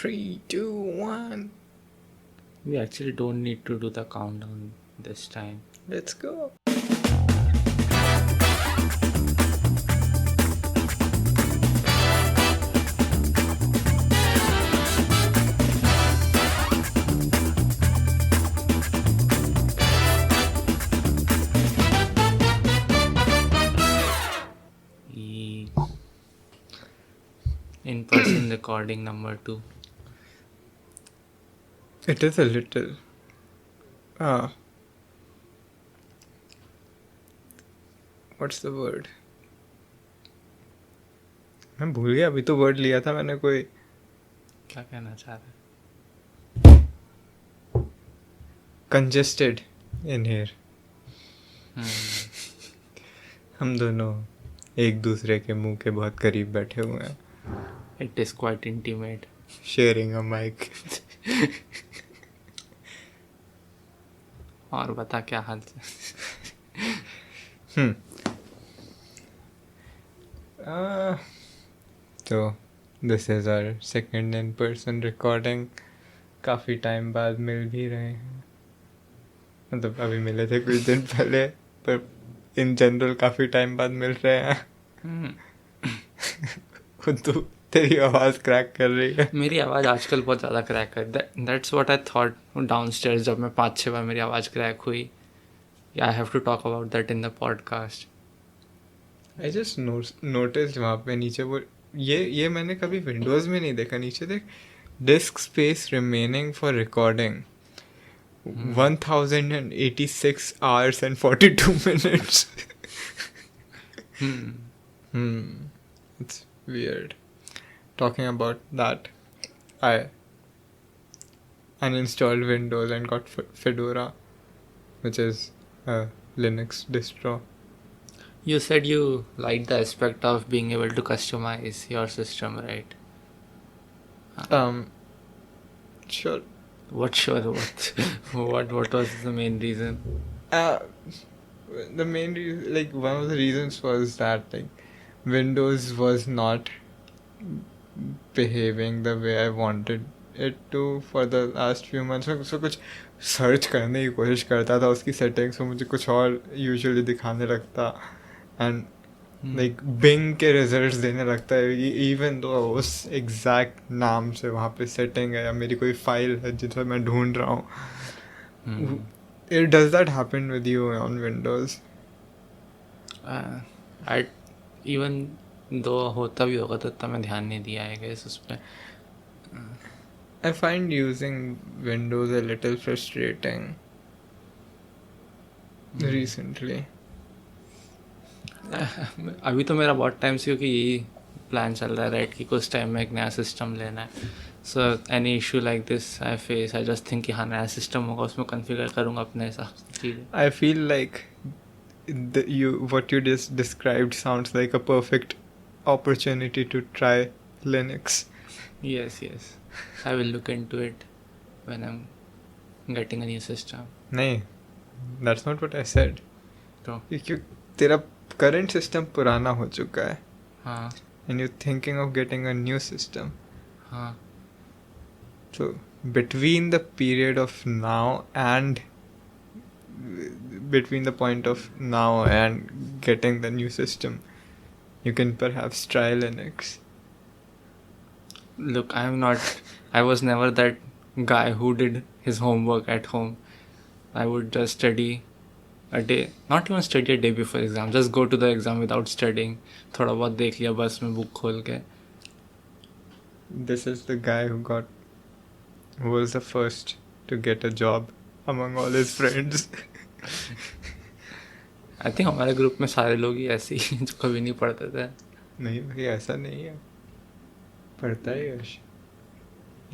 3, 2, 1. We actually don't need to do the countdown this time. Let's go. In-person recording number 2. It is a little. What's the word? मैं भूल गया. अभी तो word लिया था मैंने कोई. क्या कहना चाह रहे? Congested in here. हम दोनों एक दूसरे के मुंह के बहुत करीब बैठे हुए हैं. It is quite intimate. Sharing a mic. और बता क्या हाल So this is our second in-person recording. काफ़ी टाइम बाद मिल भी रहे हैं. मतलब अभी मिले थे कुछ दिन पहले, पर इन जनरल काफ़ी टाइम बाद मिल रहे हैं. खुद तो तेरी आवाज़ क्रैक कर रही है. मेरी आवाज़ आजकल बहुत ज़्यादा क्रैक है. That's what I thought downstairs जब मैं 5-6 बार मेरी आवाज़ क्रैक हुई. I have to talk about that in the podcast. I just noticed वहाँ पे नीचे वो ये मैंने कभी विंडोज़ में नहीं देखा. नीचे देख, disc space remaining for recording 1086 hours and 42 minutes. It's weird. Talking about that, I uninstalled Windows and got Fedora, which is a Linux distro. You said you liked the aspect of being able to customize your system, right? Sure. What was the main reason? The main reason, like one of the reasons was that like Windows was not behaving the way I wanted it to for the last few months. So कुछ search करने की कोशिश करता था उसकी settings में, मुझे कुछ और यूजुअली दिखाने लगता, एंड लाइक बिंग के रिजल्ट्स देने लगता है इवन दो उस एग्जैक्ट नाम से वहाँ पे सेटिंग है या मेरी कोई फाइल है जिसे मैं ढूंढ रहा हूँ. It does that happen with you on Windows? I even though होता भी होगा तो इतना मैं ध्यान नहीं दिया है guess उस पे. I find using Windows a little frustrating recently. अभी तो मेरा बहुत टाइम से क्योंकि यही प्लान चल रहा है राइट कि कुछ टाइम में एक नया सिस्टम लेना है. So any issue like this I face, I just think कि हाँ नया सिस्टम होगा उसमें कॉन्फ़िगर करूँगा अपने हिसाब से चीज़ें. I feel like what you just described sounds like a perfect opportunity to try Linux. Yes, I will look into it when I'm getting a new system. नहीं, that's not what I said. तो क्योंकि तेरा current system पुराना हो चुका है. हाँ. And you're thinking of getting a new system. हाँ. So between the period of now and between the point of now and getting the new system, you can perhaps try Linux. Look, I was never that guy who did his homework at home. I would just study a day, not even study a day before exam, just go to the exam without studying. थोड़ा बहुत देख लिया बस में book खोल के. This is the guy who was the first to get a job among all his friends. I think हमारे group में सारे लोग ही ऐसे ही जो कभी नहीं पढ़ते थे. नहीं भाई, ऐसा नहीं है. पढ़ता है यश.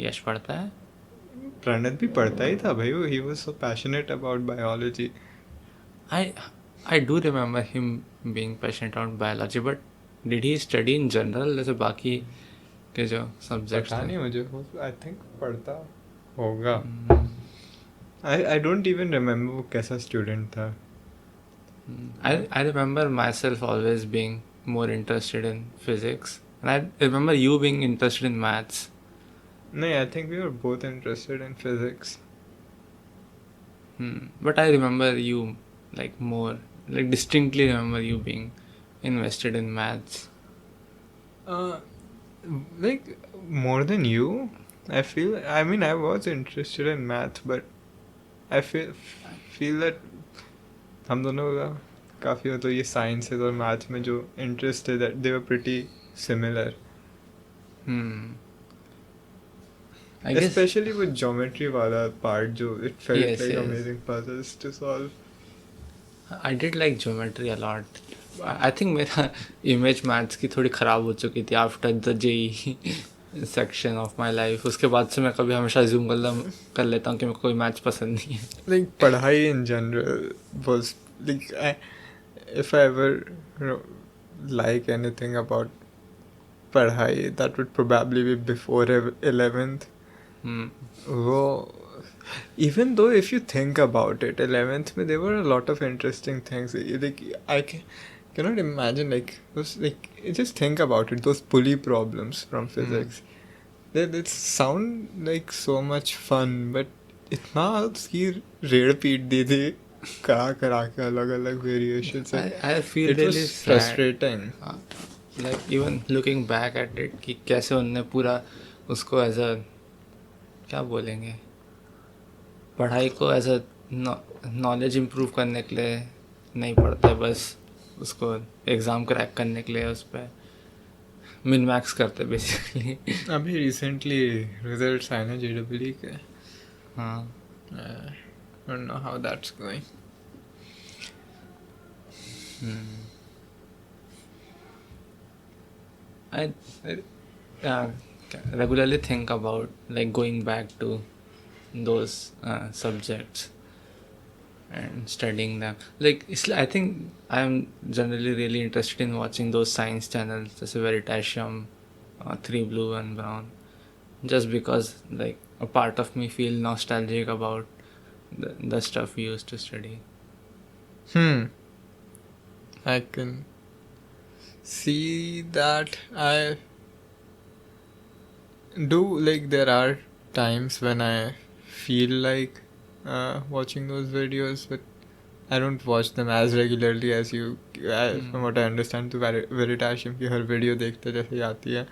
यश पढ़ता है. प्रणत भी पढ़ता ही था भाई. He was so passionate about biology. I do remember him being passionate about biology, but did he study in general जैसे बाकी के जो सब्जेक्ट्स पता नहीं मुझे. I think पढ़ता होगा. I don't even remember वो कैसा स्टूडेंट था. I remember myself always being more interested in physics, and I remember you being interested in maths. No, I think we were both interested in physics. But I remember you like more, like distinctly remember you being invested in maths. Uh, like more than you, I feel. I mean, I was interested in math, but I feel that हम दोनों का काफ़ी मतलब ये sciences और maths में जो interest है that they were pretty similar Hmm. I guess specially वो ज्योमेट्री वाला पार्ट जो it felt yes, like yes. Amazing puzzles to solve. I did like geometry a lot. I think मेरा image maths की थोड़ी ख़राब हो चुकी थी after the JEE section of my life. उसके बाद से मैं कभी हमेशा जूम कर लेता हूँ कि मेरे को कोई मैथ्स पसंद नहीं है. Like पढ़ाई in general was like if I ever like anything about पढ़ाई that would probably be before 11th. वो even though if you think about it 11th में there were a lot of interesting things like cannot imagine like those like just think about it those pulley problems from physics they sound like so much fun but इतना उसकी red पीट दी थी करा के अलग अलग variation से I feel it was really sad. frustrating. Like even looking back at it कि कैसे उनने पूरा उसको एज अ क्या बोलेंगे पढ़ाई को एज अ नॉलेज इम्प्रूव करने के लिए नहीं पढ़ते बस उसको एग्ज़ाम क्रैक करने के लिए उस पर मिन मैक्स करते बेसिकली. अभी रिसेंटली रिजल्ट्स आए ना JEE के. हाँ. I don't know how that's going. I regularly think about like going back to those subjects and studying them. Like I think I'm generally really interested in watching those science channels, जैसे Veritasium, Three Blue and Brown, just because like a part of me feel nostalgic about the stuff we used to study. I can see that. I do like there are times when I feel like watching those videos, but I don't watch them as regularly as you. From what I understand, तो Veritasium की हर video देखते जैसे ही आती है.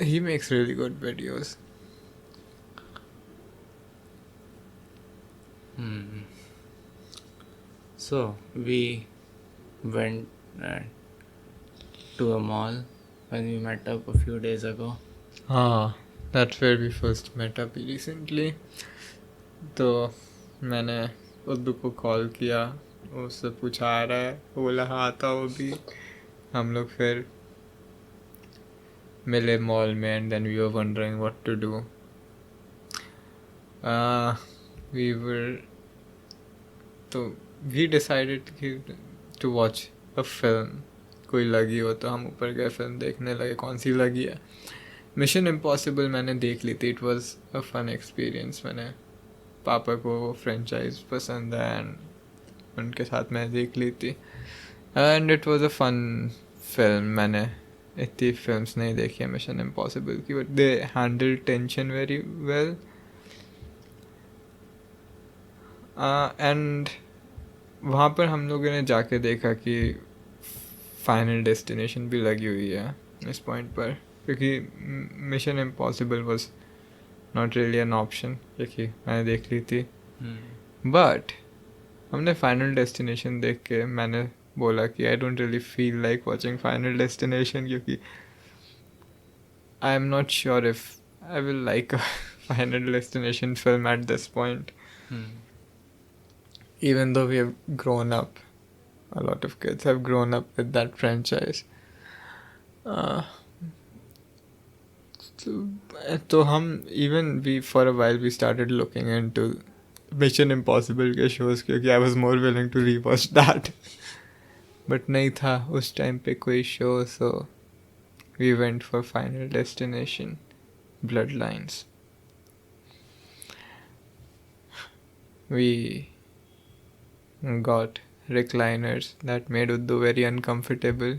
He makes really good videos. So we went to a mall when we met up a few days ago. That's where we first met up recently. तो मैंने उद्दू को call किया, उससे पूछा आ रहा है, बोला हाँ आता वो भी. हम लोग फिर मिले मॉल में and then we were wondering what to do. We decided to watch a film. कोई लगी हो तो हम ऊपर गए फिल्म देखने लगे. कौन सी लगी है? मिशन इम्पॉसिबल मैंने देख ली थी. It was a fun experience. मैंने पापा को फ्रेंचाइज पसंद है एंड उनके साथ मैं देख ली थी and it was a fun film. मैंने इतनी फिल्म्स नहीं देखी है मिशन इम्पॉसिबल की but they handle tension very well. And वहाँ पर हम लोगों ने जाके देखा कि फाइनल डेस्टिनेशन भी लगी हुई है इस पॉइंट पर, क्योंकि mission impossible was not really an option क्योंकि मैंने देख ली थी. बट हमने फाइनल डेस्टिनेशन देख के मैंने बोला कि I don't really feel like watching final destination क्योंकि I am not sure if I will like a final destination film at this point. Even though we have grown up, a lot of kids have grown up with that franchise. तो हम for a while we started looking into Mission Impossible के shows क्योंकि I was more willing to rewatch that. But नहीं था उस time पे कोई show, so we went for Final Destination, Bloodlines. We got recliners that made Uddu very uncomfortable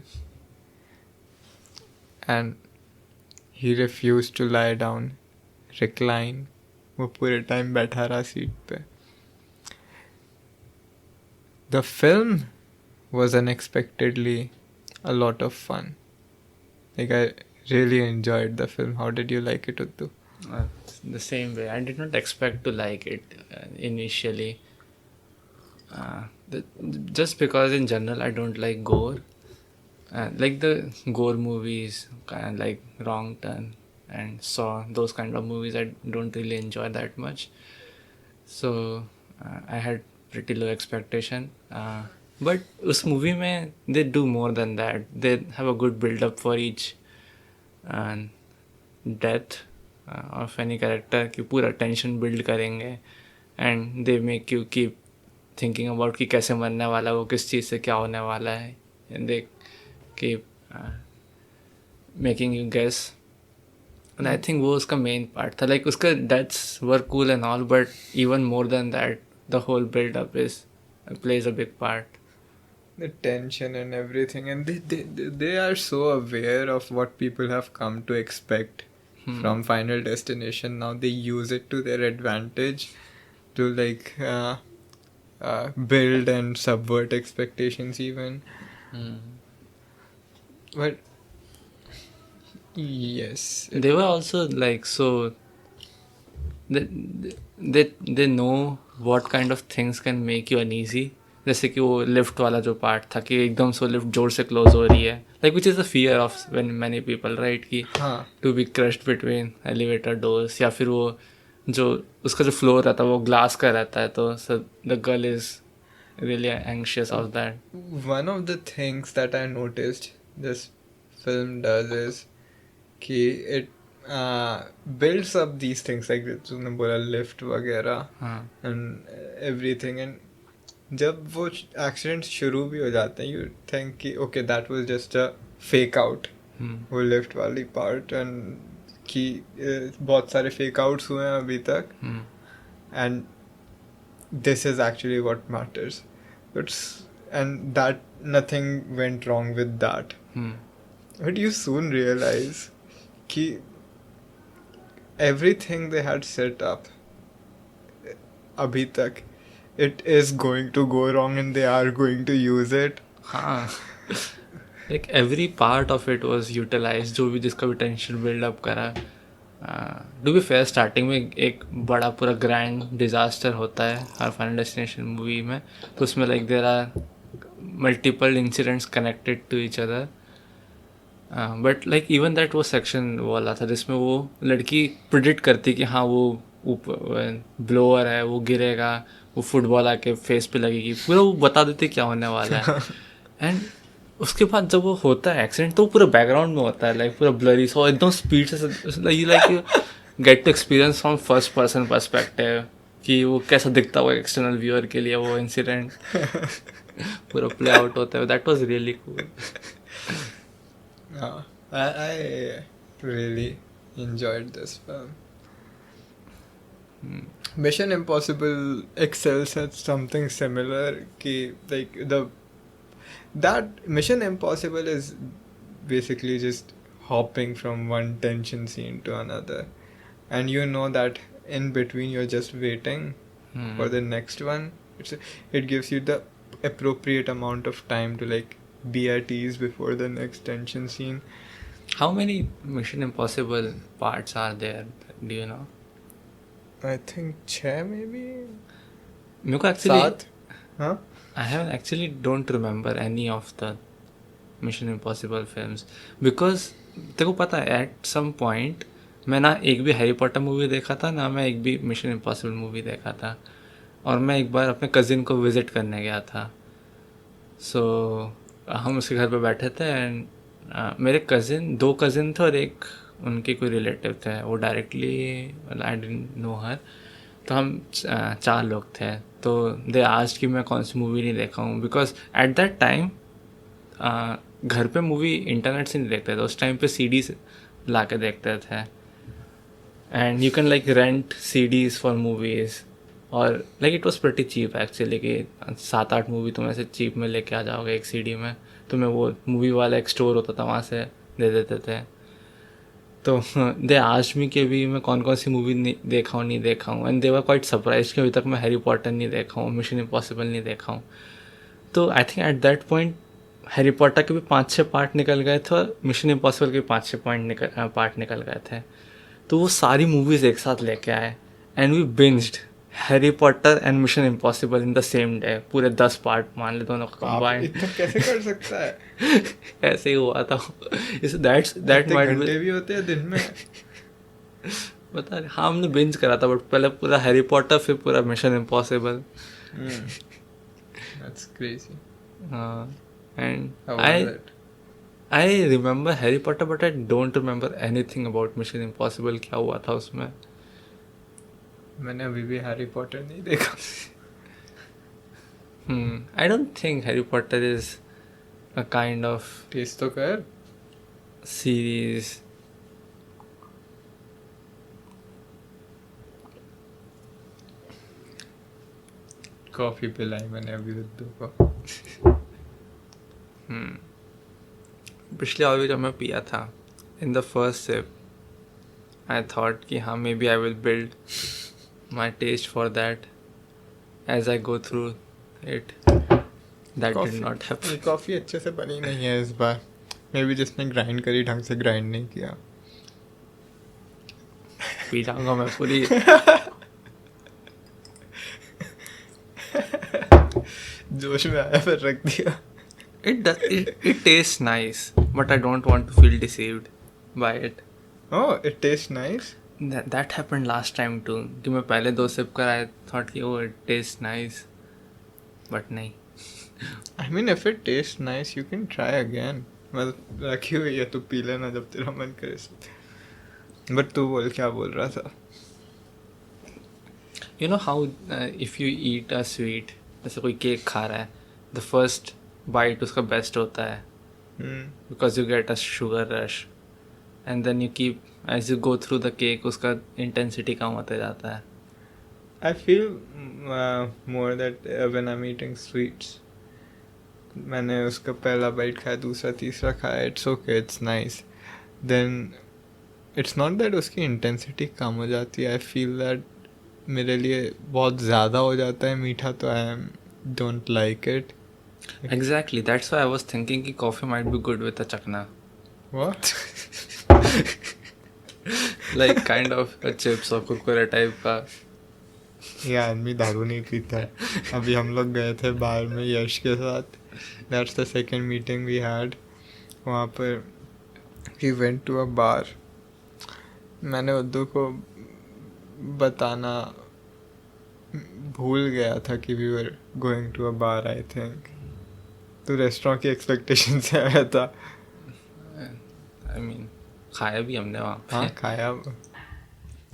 and he refused to lie down, recline. वो पूरे time बैठा रहा seat पे. The film was unexpectedly a lot of fun. Like, I really enjoyed the film. How did you like it, Uttu? The same way. I did not expect to like it initially. Just because in general I don't like gore. Like the gore movies, kind of like Wrong Turn and Saw, those kind of movies I don't really enjoy that much. So I had pretty low expectation. But उस movie में they do more than that. They have a good build up for each death of any character कि पूरा tension build करेंगे and they make you keep thinking about कि कैसे मरने वाला है, वो किस चीज़ से क्या होने वाला है, and they keep making you guess. And I think वो उसका main part था. Like उसका deaths were cool and all, but even more than that, the whole build up plays a big part. The tension and everything, and they are so aware of what people have come to expect from Final Destination. Now they use it to their advantage to like build and subvert expectations even. But yes, They were also like so they know what kind of things can make you uneasy. जैसे कि वो lift वाला जो part था कि एकदम से lift जोर से क्लोज हो रही है, like which is the fear of when many people right कि हाँ. To be crushed between elevator doors, या फिर वो जो उसका जो फ्लोर रहता है वो ग्लास का रहता है, तो the girl is really anxious of that. One of the things that I noticed this film does is कि it builds up these things like तूने बोला लिफ्ट वगैरह हाँ and everything, and जब वो एक्सीडेंट शुरू भी हो जाते हैं यू थिंक कि okay that was just a fake out, वो लिफ्ट वाली पार्ट, एंड कि बहुत सारे फेक आउट्स हुए हैं अभी तक, and this is actually what matters. And that nothing went wrong with that. But you soon realize कि everything they had set up अभी तक, it is going to go wrong and they are going to use it. हाँ like every part of it was utilise, जो भी जिसका भी tension buildup करा. To be fair starting में एक बड़ा पूरा ग्रैंड डिज़ास्टर होता है हर फाइनल डेस्टिनेशन मूवी में, तो उसमें like there are multiple incidents connected to each other. But like even that वो सेक्शन वाला था जिसमें वो लड़की प्रिडिक्ट करती कि हाँ वो ऊपर ब्लोअर है, वो गिरेगा, वो फुटबॉल आके फेस पे लगेगी, पूरा वो बता देते क्या होने वाला है. एंड उसके बाद जब वो होता है एक्सीडेंट तो पूरा बैकग्राउंड में होता है, लाइक पूरा ब्लरी सो एकदम स्पीड से, like get to experience from first person perspective कि वो कैसा दिखता हुआ एक्सटर्नल व्यूअर के लिए वो इंसिडेंट पूरा प्ले आउट होता है. That was really cool. I really enjoyed this film. Mission Impossible excels at something similar कि like that Mission Impossible is basically just hopping from one tension scene to another, and you know that in between you're just waiting for the next one. It gives you the appropriate amount of time to like be at ease before the next tension scene. How many Mission Impossible parts are there? Do you know? I think 6 maybe. मेरे को actually 7. हाँ. I haven't actually don't remember any of the Mission Impossible films because तेरे को पता है at some point मैं ना एक भी हैरी पॉटर मूवी देखा था ना मैं एक भी Mission Impossible मूवी देखा था. और मैं एक बार अपने कज़िन को विज़िट करने गया था. सो हम उसके घर पे बैठे थे एंड मेरे कज़िन 2 कज़िन थे और एक उनके कोई रिलेटिव थे, वो डायरेक्टली आई डिडंट नो हर. तो हम 4 लोग थे. तो दे आस्क्ड कि मैं कौन सी मूवी नहीं देखा हूँ बिकॉज एट दैट टाइम घर पे मूवी इंटरनेट से नहीं देखते थे. उस टाइम पे CDs ला के देखते थे and you can like rent CDs for movies और like it was pretty cheap actually कि 7-8 मूवी तुम ऐसे चीप में लेके आ जाओगे एक CD में. तुम्हें वो मूवी वाला एक स्टोर होता था वहाँ से दे देते थे. तो दे आस्क्ड मी कि अभी मैं कौन कौन सी मूवी देखा हूँ नहीं देखा हूँ, and they were quite surprise कि अभी तक मैं हैरी पॉटर नहीं देखा हूँ, मिशन इम्पॉसिबल नहीं देखा हूँ. तो I think at that point Harry Potter के भी 5-6 पार्ट निकल गए थे और मिशन इम्पॉसिबल के भी 5-6 पार्ट निकल गए थे. तो वो सारी मूवीज़ एक साथ लेके आए and we binged Harry Potter and Mission Impossible in the same day. पूरे 10 पार्ट मान ले दोनों का आप कंबाइंड. इतना कैसे कर सकता है? ऐसे ही हुआ था. दैट इतने माइट घंटे बी. भी होते हैं दिन में? बता रहे, हाँ हमने बिंज करा था, बट पहले पूरा हैरी पॉटर फिर पूरा मिशन इम्पॉसिबल. That's crazy. हाँ. And How was it? I remember Harry Potter but I don't remember anything about mission impossible. क्या हुआ था उसमें? मैंने अभी भी हैरी पॉटर नहीं देखा. I don't think Harry Potter is a kind of taste तो कर. सीरीज. कॉफी पिलाई मैंने अभी उद्दू को. पिछले बार भी जब मैं पिया था, in the first sip I thought कि हाँ maybe I will build my taste for that as I go through it. That did not happen. Coffee अच्छे से बनी नहीं है इस बार. मे बी जिसने ग्राइंड करी ढंग से ग्राइंड नहीं किया. पी जाऊंगा मैं पूरी. जोश में आया फिर रख दिया. It tastes nice, but I don't want to feel deceived by it. Oh, it tastes nice. That happened last time too. कि मैं पहले 2 सिप कर I thought कि oh it tastes nice, but नहीं. I mean, if it tastes nice, you can try again. मतलब रखी हुई है तो पी लेना जब तेरा मन करे. But तू बोल, क्या बोल रहा था? You know how if you eat a sweet, जैसे कोई केक खा रहा है, the first bite उसका बेस्ट होता है because you get a sugar rush, and then you keep as you go through the cake उसका intensity कम होता जाता है. I feel more that when I'm eating sweets, मैंने उसका पहला बाइट खाया, दूसरा तीसरा खाया, it's okay, it's nice. Then it's not that उसकी इंटेंसिटी कम हो जाती है. I feel that मेरे लिए बहुत ज़्यादा हो जाता है मीठा, तो I don't like it. Exactly, that's why I was thinking कि coffee might be good with a chakna. What? Like kind of a chips or kurkure type का. ये आदमी दारू नहीं पीता है. अभी हम लोग गए थे बाहर में यश के साथ. That's the second meeting we had. वहाँ पर we went to a bar. मैंने उद्दू को बताना भूल गया था कि we were going to a bar, I think. तो रेस्टोरेंट की एक्सपेक्टेशन से आया था. I mean, खाया भी हमने वहाँ पे. हाँ खाया.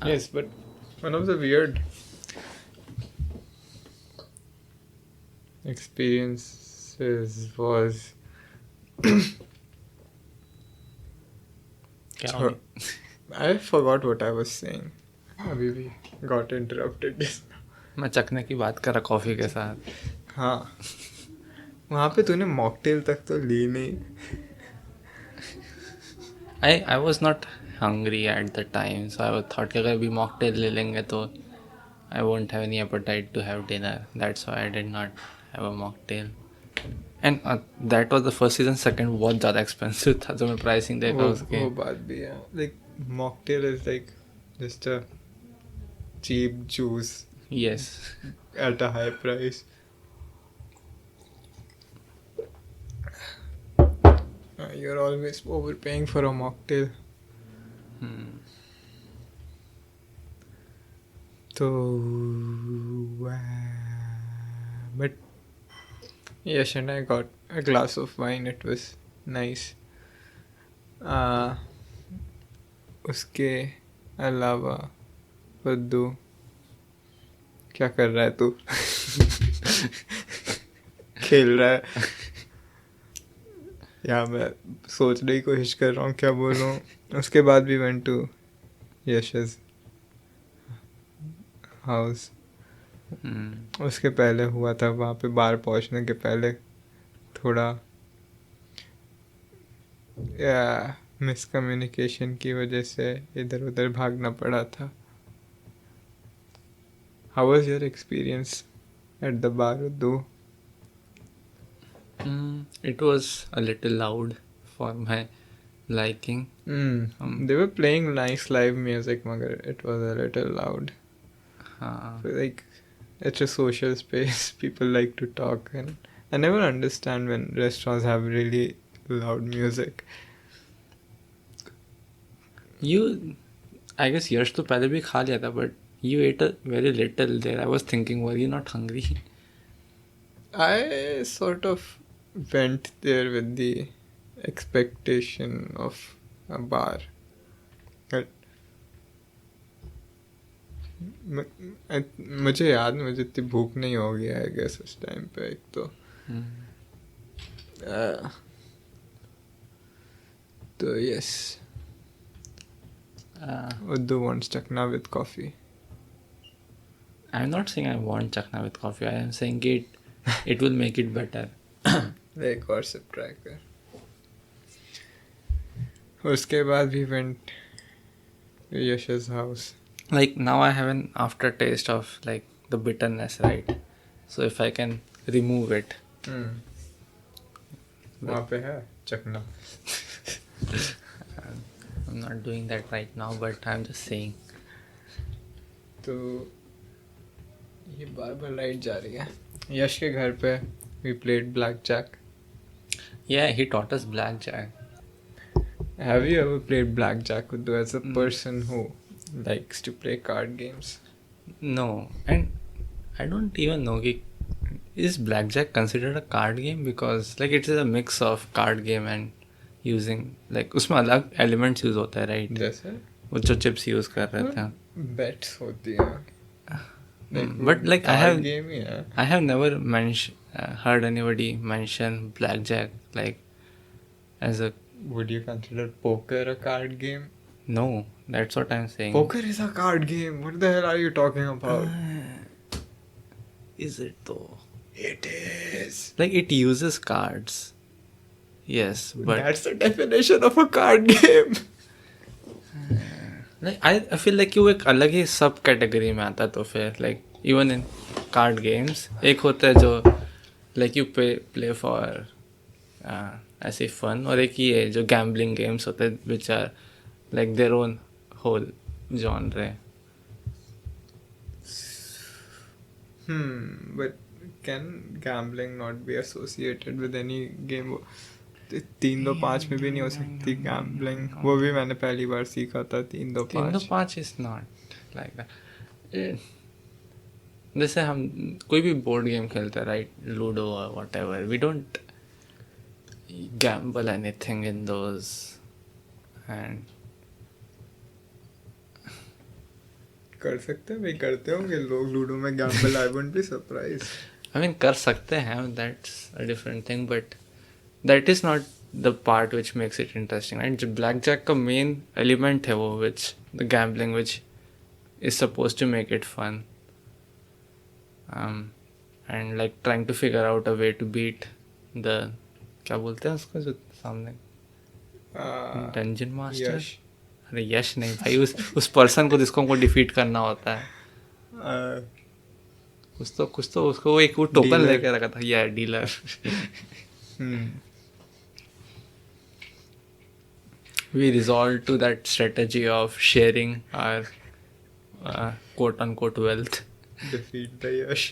Yes, but one of the weird experiences was क्या हो I forgot what I was saying. अभी भी got interrupted. मैं चखने की बात कर रहा कॉफ़ी के साथ. हाँ, वहाँ पे तूने मॉकटेल तक तो ली नहीं. I was not hungry at the time, so I thought कि अगर अभी मॉकटेल ले लेंगे तो I won't have any appetite to have dinner. That's why I did not have a mocktail. And that was the first season. Second बहुत ज़्यादा expensive था, जो मैं pricing देखा उसके. वो बात भी है. Like mocktail is like just a cheap juice Yes. at a high price. You're always overpaying for a mocktail. So, but Yash and I got a glass of wine. It was nice. उसके अलावा पद्दू क्या कर रहा है तू? खेल रहा है या मैं सोचने की कोशिश कर रहा हूँ क्या बोलूँ. उसके बाद भी went to यश's हाउस. उसके पहले हुआ था वहाँ पे बाहर पहुँचने के पहले थोड़ा मिसकम्युनिकेशन की वजह से इधर उधर भागना पड़ा था. How was your experience at the bar, Uddu? It was a little loud for my liking. They were playing nice live music, magar it was a little loud. So, like, it's a social space. People like to talk, and I never understand when restaurants have really loud music. I guess यश तो पहले भी खा लिया था, but you ate a very little there. I was thinking, were you not hungry? I sort of went there with the expectation of a bar. But मुझे याद नहीं, मुझे इतनी भूख नहीं होगी आई गेस उस टाइम पे. एक तो yes, Uddu wants chakna with coffee. I'm not saying I want chakna with coffee. I am saying it will make it better. एक और सिप ट्राई कर. उसके बाद we went to Yash's house. Like now I have an aftertaste of like the bitterness, right? So if I can remove it. वहाँ पे है चकना. I'm not doing that right now, but I'm just saying. तो ये बार बार light जा रही है. यश के घर पे we played blackjack. Yeah, he taught us blackjack. Have you ever played blackjack, Uddu, as a person who likes to play card games? No, and I don't even know is blackjack considered a card game, because like it is a mix of card game and using like उसमें अलग elements use होता है, right? जैसे वो जो chips use कर रहे थे. bets होती हैं. But like card game ही है. I have never heard anybody mention blackjack like as a. Would you consider poker a card game? No, that's what I'm saying. Poker is a card game. What the hell are you talking about? Is it though? It is. Like it uses cards. Yes, but that's the definition of a card game. like I feel like वो एक अलग ही सब category में आता है. तो फिर like even in card games एक होता है जो like you play for ऐसे fun, और एक ही है जो gambling games होते हैं which are like their own whole genre. But can gambling not be associated with any game? 3-2-5 में भी नहीं हो सकती gambling. वो भी मैंने पहली बार सीखा था. 3-2-5. 3-2-5 is not like that. जैसे हम कोई भी बोर्ड गेम खेलते हैं, राइट, लूडो और whatever, we don't gamble anything in those. And कर सकते हैं भाई, करते होंगे लोग लूडो में Gamble. I wouldn't be surprised. I mean कर सकते हैं, that's a different thing, but that is not the part which makes it interesting, right? जो blackjack का main element है वो, which the gambling which is supposed to make it fun, and like trying to figure out a way to beat the, क्या बोलते हैं उसको जो सामने, dungeon master. यश. अरे यश नहीं भाई, उस पर्सन को जिसको हमको डिफीट करना होता है. कुछ तो उसको वो एक वो टोकन लेके रखा था. या dealer. We resolved to that strategy of sharing our quote unquote wealth. Defeat the Yash.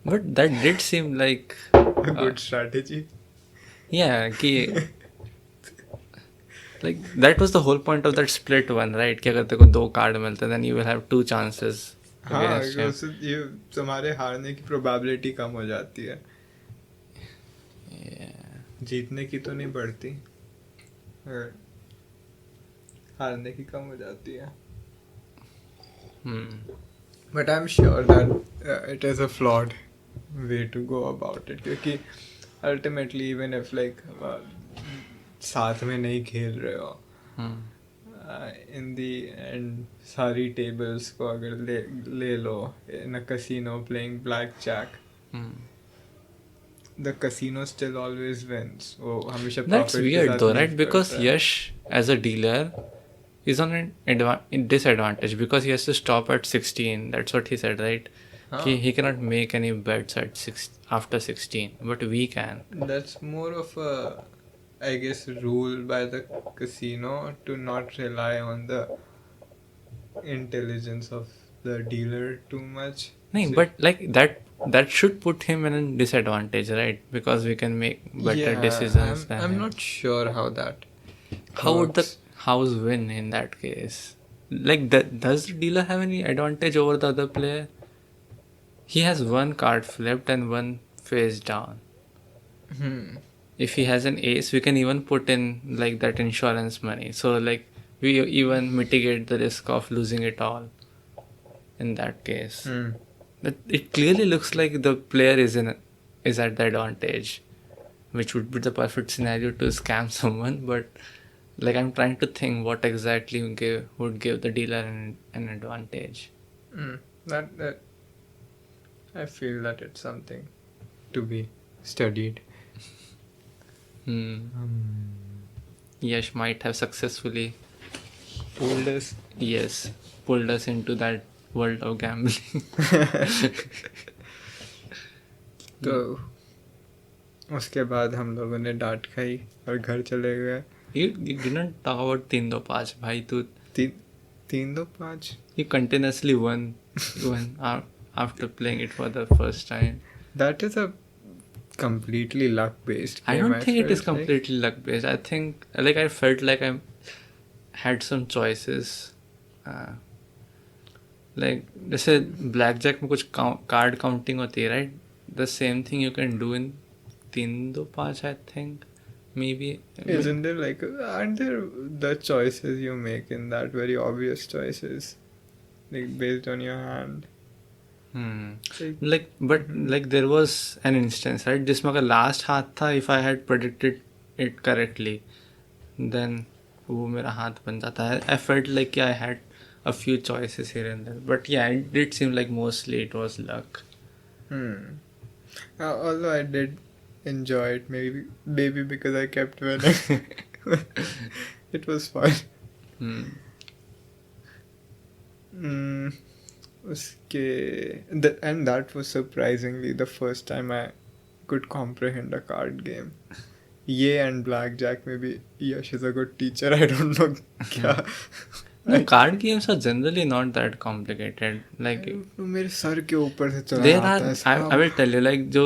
But that did seem like a good strategy. Yeah, कि like that was the whole point of that split one, right? कि अगर तेरे को 2 card मिलते then you will have 2 chances. हाँ, उससे ये तुम्हारे हारने की प्रोबेबिलिटी कम हो जाती है. जीतने की तो नहीं बढ़ती, हारने की कम हो जाती है. But I'm sure that it is a flawed way to go about it, क्योंकि ultimately even if like साथ में नहीं खेल रहे हो, in the end सारी tables को अगर ले लो in a casino playing blackjack, the casino still always wins. वो हमेशा That's profit के weird साथ though, leave right? Because करता है. Yash, as a dealer, is on an disadvantage because he has to stop at 16. That's what he said, right? हाँ. He cannot make any bets at after 16, but we can. That's more of a, I guess, rule by the casino to not rely on the intelligence of the dealer too much. No, So- but like that should put him in a disadvantage, right? Because we can make better yeah, decisions than I'm him. not sure how that. How would the works. house win in that case? Like, does the dealer have any advantage over the other player? He has one card flipped and one face down. Hmm. If he has an ace, we can even put in like that insurance money. So like we even mitigate the risk of losing it all in that case. Hmm. But it clearly looks like the player is at the advantage, which would be the perfect scenario to scam someone. But like I'm trying to think what exactly would give the dealer an advantage. Hmm. That I feel that it's something to be studied. Yash might have successfully Pulled us. pulled us into that world of gambling. तो उसके बाद हम लोगों ने डांट खाई और घर चले गए. You didn't talk about 3-2-5, भाई तू 3-2-5. you continuously won after playing it for the first time. That is a completely luck based game. I don't think it is felt like. completely luck based. I think like I felt like I had some choices. Like जैसे blackjack में कुछ card counting होती है, right? The same thing you can do in 3-2-5, I think. Maybe. Isn't there like, aren't there the choices you make in that very obvious choices, like based on your hand? Like there was an instance, right? जिसमें अगर last हाथ था, if I had predicted it correctly, then वो मेरा हाथ बन जाता है. I felt like I had a few choices here and there, but yeah, it did seem like mostly it was luck. Although I did enjoy it, maybe because I kept winning. It was fun. And that was surprisingly the first time I could comprehend a card game. And blackjack, maybe Yash is a good teacher. I don't know. क्या. No, card games are generally not that complicated. Like मेरे sir के ऊपर से चला there आता है are, सब. I will tell you, like जो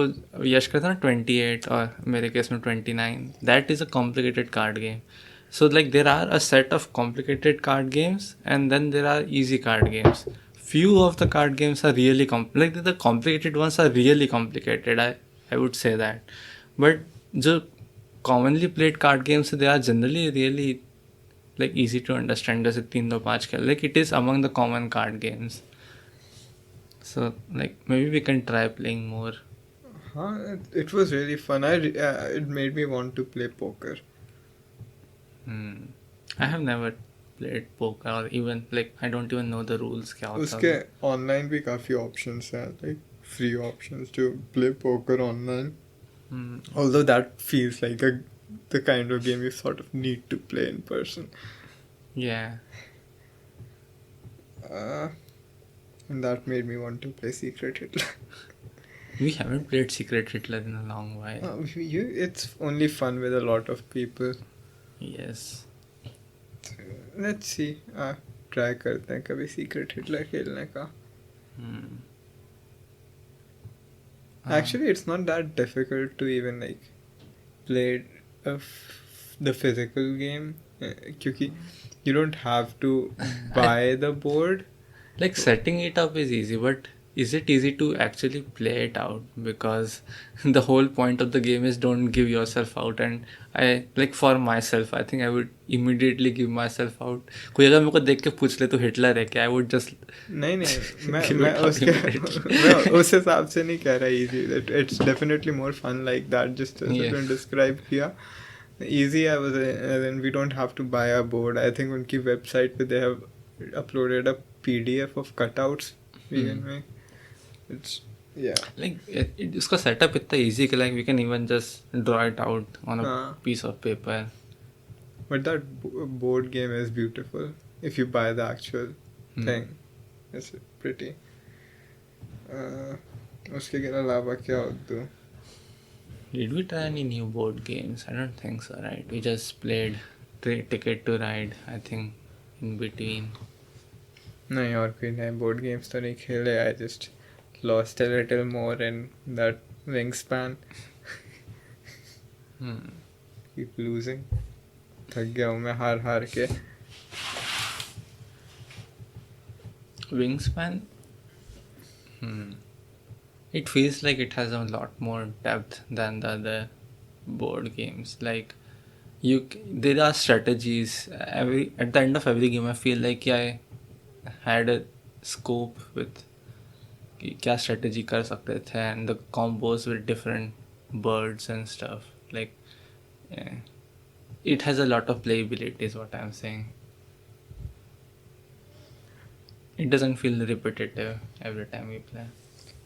यश का था ना 28 और मेरे केस में 29, that is a complicated card game. So like there are a set of complicated card games and then there are easy card games. Few of the card games are really like the complicated ones are really complicated. I would say that. But जो commonly played card games, they are generally really like easy to understand. जैसे 3-2-5 खेल, like it is among the common card games. So like maybe we can try playing more. It was really fun. It made me want to play poker. I have never played poker or even like I don't even know the rules क्या होता उसके है. online भी काफी options हैं, like free options to play poker online. Although that feels like the kind of game you sort of need to play in person. Yeah. And that made me want to play Secret Hitler. We haven't played Secret Hitler in a long while. It's only fun with a lot of people. Yes. Let's see. Try करते हैं कभी Secret Hitler खेलने का. Actually, it's not that difficult to even like play the physical game, क्योंकि you don't have to buy the board. Like setting it up is easy, but is it easy to actually play it out? Because the whole point of the game is don't give yourself out, and I like for myself, I think I would immediately give myself out. कोई अगर मेरे को देख के पूछ ले तो Hitler है क्या, I would just नहीं मैं Give it up immediately. मैं उस हिसाब से नहीं कह रहा easy. It's definitely more fun like that, just as Yeah. been described here. Easy, then we don't have to buy a board. I think उनकी website पे they have uploaded a PDF of cutouts we can make. It's Yeah. Like उसका setup इतना easy कि like we can even just draw it out on a हाँ. piece of paper. But that board game is beautiful if you buy the actual thing. It's pretty. उसके अलावा क्या होता? Did we try any new board games? I don't think so, right? We just played Ticket to Ride, I think, in between. नहीं और कोई नए board games तो नहीं खेले. I just lost a little more in that Wingspan. Keep losing. थक गया हूँ मैं हार के. Wingspan? It feels like it has a lot more depth than the other board games. Like there are strategies. At the end of every game, I feel like I had a scope with कि क्या strategy कर सकते थे and the combos with different birds and stuff. Like it has a lot of playability is what I'm saying. It doesn't feel repetitive every time we play.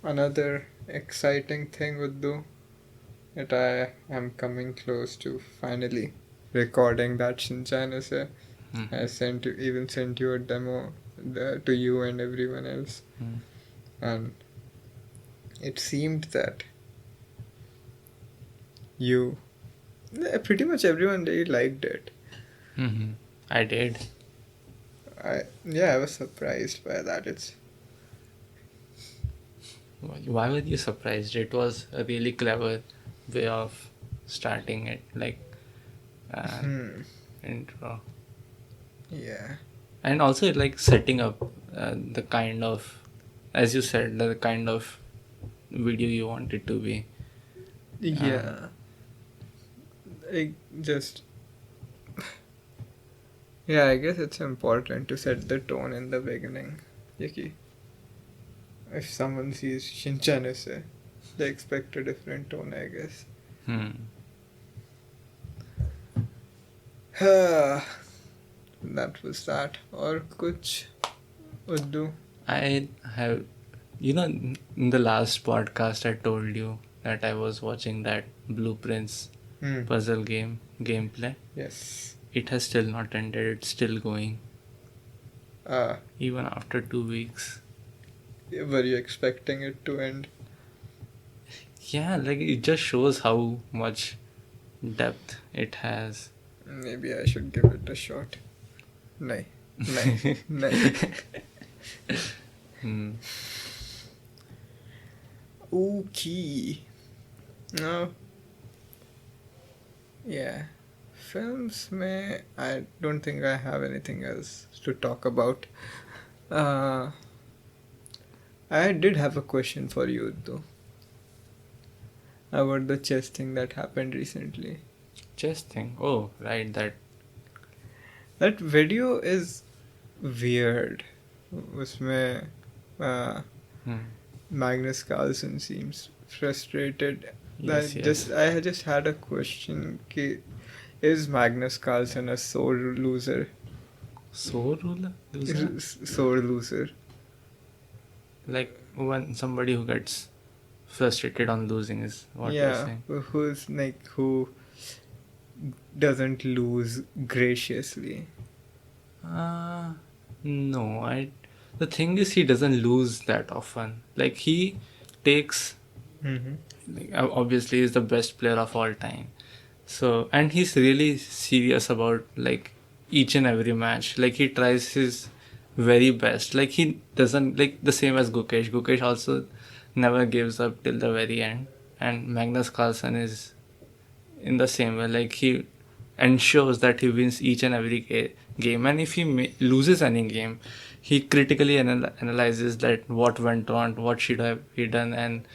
Another exciting thing would do that I am coming close to finally recording that Shinchan essay. I sent you a demo to you and everyone else, and it seemed that pretty much everyone really liked it. I did. I was surprised by that. Why were you surprised? It was a really clever way of starting it, like intro. Yeah. And also like setting up the kind of, as you said, the kind of video you want it to be. Yeah. I guess it's important to set the tone in the beginning. If someone sees Shinchan essay, they expect a different tone, I guess. That was that. Or kuch Uddu? I have, in the last podcast I told you that I was watching that Blueprints puzzle gameplay. Yes. It has still not ended. It's still going. Even after 2 weeks. Were you expecting it to end? Yeah, like it just shows how much depth it has. Maybe I should give it a shot. Nahi. Okay. No. Yeah. Films I don't think I have anything else to talk about. I did have a question for you though. About the chess thing that happened recently. Chess thing? Oh, right, that video is weird. Usme Magnus Carlsen seems frustrated. Yes. I just had a question. Is Magnus Carlsen a sore loser? Sore loser? Sore loser. Like when somebody who gets frustrated on losing is what you're saying. Who doesn't lose graciously. No, the thing is he doesn't lose that often. Like he takes, obviously he's the best player of all time. So, and he's really serious about like each and every match. Like he tries his very best. Like he doesn't, like the same as Gukesh. Gukesh also never gives up till the very end. And Magnus Carlsen is in the same way. Like he ensures that he wins each and every game. And if he loses any game, he critically analyzes that what went wrong, what should have he done, and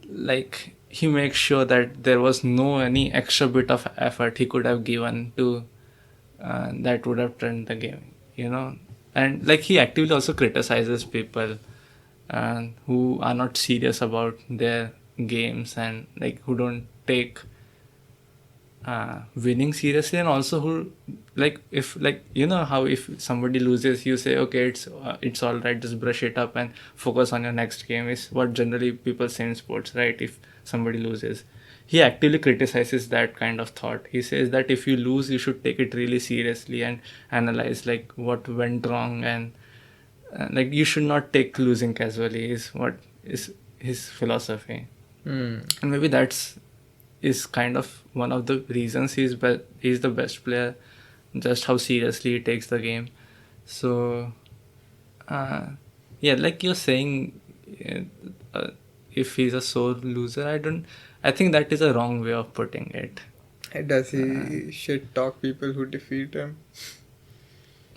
like he makes sure that there was no any extra bit of effort he could have given to that would have turned the game, and like he actively also criticizes people who are not serious about their games and like who don't take winning seriously, and also who like if like you know how if somebody loses you say okay it's all right, just brush it up and focus on your next game, is what generally people say in sports, right? If somebody loses, he actively criticizes that kind of thought. He says that if you lose you should take it really seriously and analyze like what went wrong, and like you should not take losing casually, is what is his philosophy. Hmm. And maybe that's is kind of one of the reasons he's the best player, just how seriously he takes the game. So uh, yeah, like you're saying, if he's a sore loser, I think that is a wrong way of putting it. Does he shit talk people who defeat him?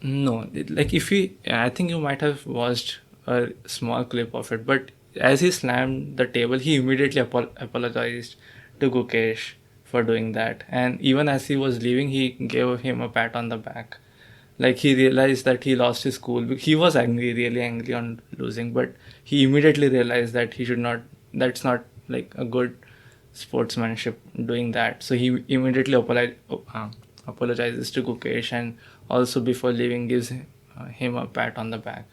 No, like if he, I think you might have watched a small clip of it, but as he slammed the table, he immediately apologized to Gukesh for doing that. And even as he was leaving, he gave him a pat on the back. Like he realized that he lost his cool. He was angry, really angry on losing, but he immediately realized that he should not, that's not like a good sportsmanship doing that. So he immediately apologizes to Gukesh, and also before leaving gives him a pat on the back.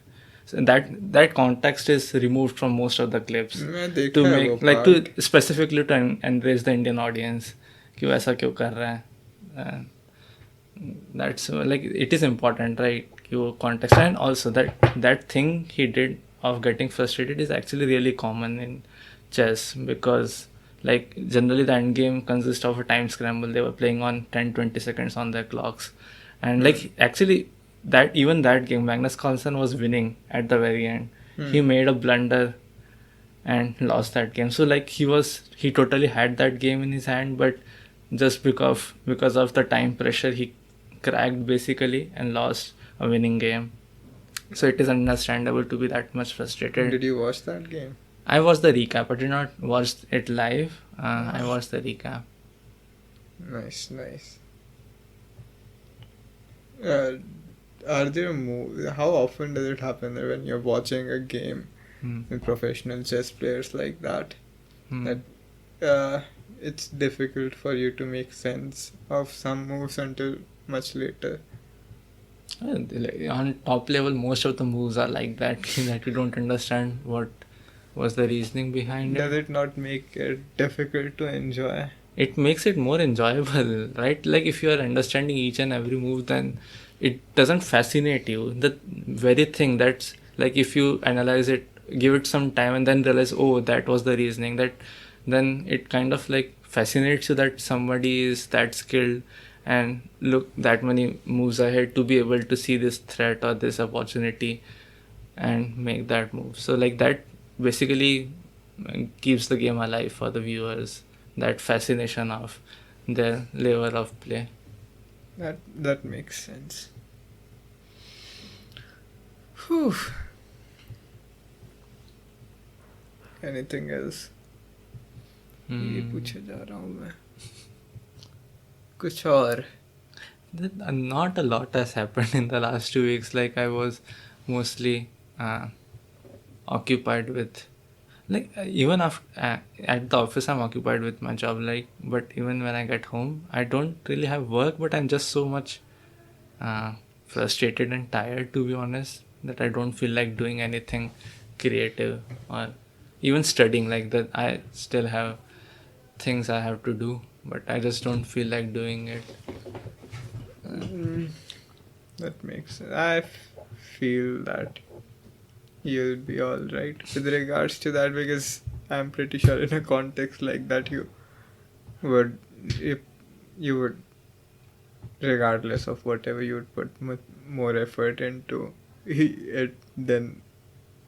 So that context is removed from most of the clips मैं देखा to है वो make like part. to specifically to enrage the Indian audience कि वो ऐसा क्यों कर रहा है. That's like it is important, right? कि वो context, and also that thing he did of getting frustrated is actually really common in chess, because like generally the end game consists of a time scramble. They were playing on 10-20 seconds on their clocks, and like actually that even that game Magnus Carlsen was winning at the very end. He made a blunder and lost that game. So like he totally had that game in his hand, but just because of the time pressure he cracked basically and lost a winning game. So it is understandable to be that much frustrated. Did you watch that game? I watched the recap. I did not watch it live. I watched the recap. Nice, nice. Are there how often does it happen that when you're watching a game with professional chess players like that, that it's difficult for you to make sense of some moves until much later? On top level, most of the moves are like that that you don't understand what was the reasoning behind Does it. it not make it difficult to enjoy? It makes it more enjoyable, right? Like if you are understanding each and every move, then it doesn't fascinate you. The very thing that's like if you analyze it, give it some time, and then realize, oh, that was the reasoning. That then it kind of like fascinates you that somebody is that skilled and look that many moves ahead to be able to see this threat or this opportunity and make that move. So like that basically keeps the game alive for the viewers. That fascination of their level of play. That makes sense. Whew. Anything else? ये पूछे जा रहा हूँ मैं. कुछ और? Not a lot has happened in the last 2 weeks. Like I was mostly occupied with, like even after at the office I'm occupied with my job. Like, but even when I get home, I don't really have work. But I'm just so much frustrated and tired, to be honest, that I don't feel like doing anything creative or even studying. Like that, I still have things I have to do, but I just don't feel like doing it. That makes sense. I feel that you'll be all right with regards to that, because I'm pretty sure in a context like that would you would, regardless of whatever, you would put more effort into it than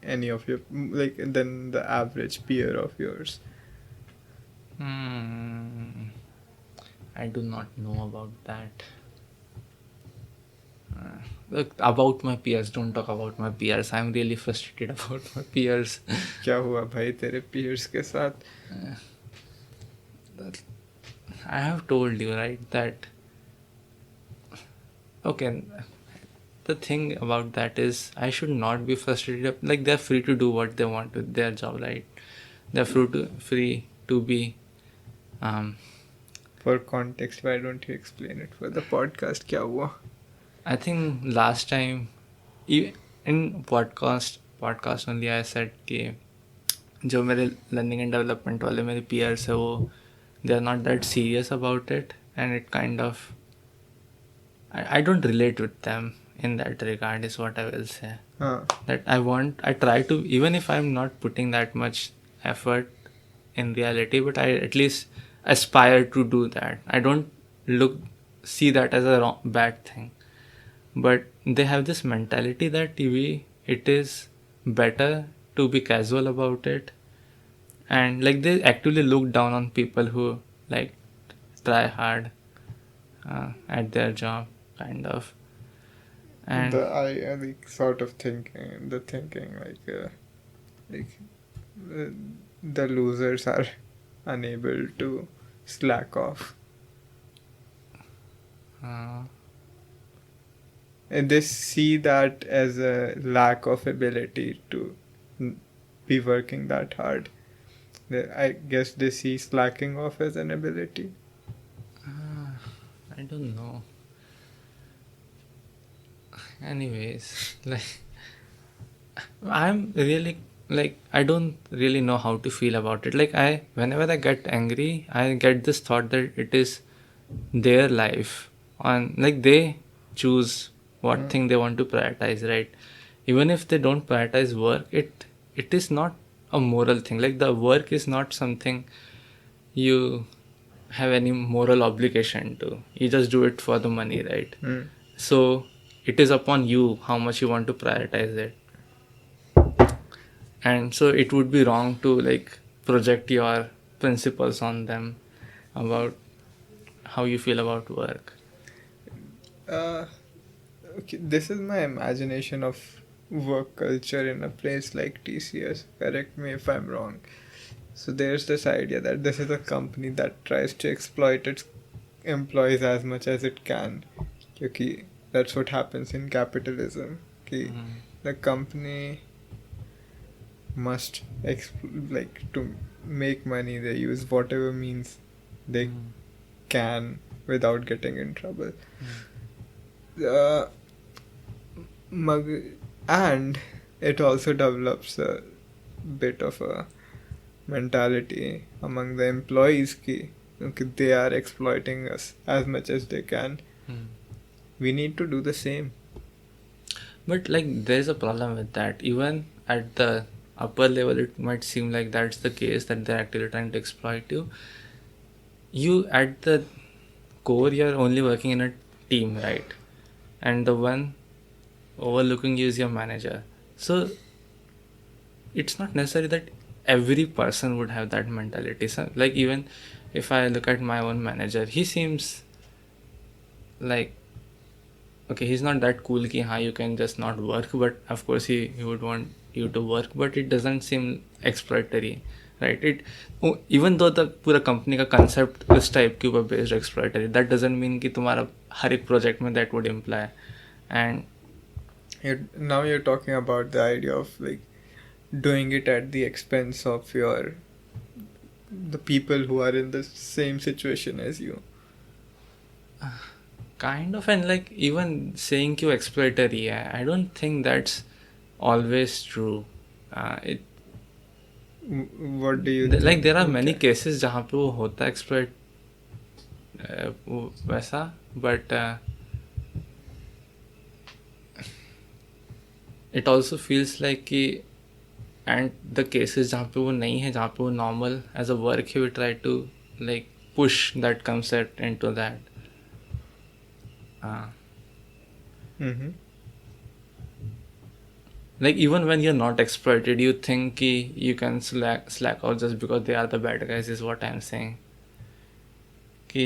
any of your than the average peer of yours. I do not know about that. Look, about my peers, don't talk about my peers. I'm really frustrated about my peers. क्या हुआ भाई तेरे peers के साथ? I have told you, right, that okay, the thing about that is I should not be frustrated. Like they're free to do what they want with their job, right? They're free to be For context, why don't you explain it for the podcast? क्या हुआ? I think last time e- in podcast only I said कि जो मेरे learning and development वाले मेरे peers है वो they are not that serious about it and it kind of I don't relate with them in that regard is what I will say. That I try to, even if I'm not putting that much effort in reality, but I at least aspire to do that. I don't see that as a bad thing. But they have this mentality that it is better to be casual about it, and like they actually look down on people who like try hard at their job, kind of. And like sort of thinking, the thinking like uh, the losers are unable to slack off. And they see that as a lack of ability to be working that hard. I guess they see slacking off as an ability. I don't know. Anyways, like I'm really like I don't really know how to feel about it. Like whenever I get angry, I get this thought that it is their life on like they choose what thing they want to prioritize, right? Even if they don't prioritize work, it is not a moral thing. Like the work is not something you have any moral obligation to. You just do it for the money, right? So it is upon you how much you want to prioritize it. And so it would be wrong to like project your principles on them about how you feel about work. Okay, this is my imagination of work culture in a place like TCS. Correct me if I'm wrong. So there's this idea that this is a company that tries to exploit its employees as much as it can. Okay, that's what happens in capitalism. Okay, the company must like to make money. They use whatever means they can without getting in trouble. And it also develops a bit of a mentality among the employees ki okay, they are exploiting us as much as they can. We need to do the same. But like there's a problem with that. Even at the upper level, it might seem like that's the case, that they're actually trying to exploit you. You at the core, you're only working in a team, right? And the one overlooking you is your manager. So it's not necessary that every person would have that mentality. So, like even if I look at my own manager, he seems like okay, he's not that cool ki हाँ you can just not work, but of course he would want you to work, but it doesn't seem exploitatory, right? Even though the पूरा company का concept इस type के ऊपर based exploitatory, that doesn't mean कि तुम्हारा हर एक project में that would imply. And now you're talking about the idea of like doing it at the expense of the people who are in the same situation as you. kind of, and like even saying कि वो exploitatory है, I don't think that's always true. What do you like think? there are many cases जहाँ पे वो होता है exploit वैसा, but it also feels like कि and the cases जहाँ पे वो नहीं है, जहाँ पे वो normal as a work, he will try to like push that concept into that. Like even when you're not exploited, you think कि you can slack out just because they are the bad guys, is what I'm saying. कि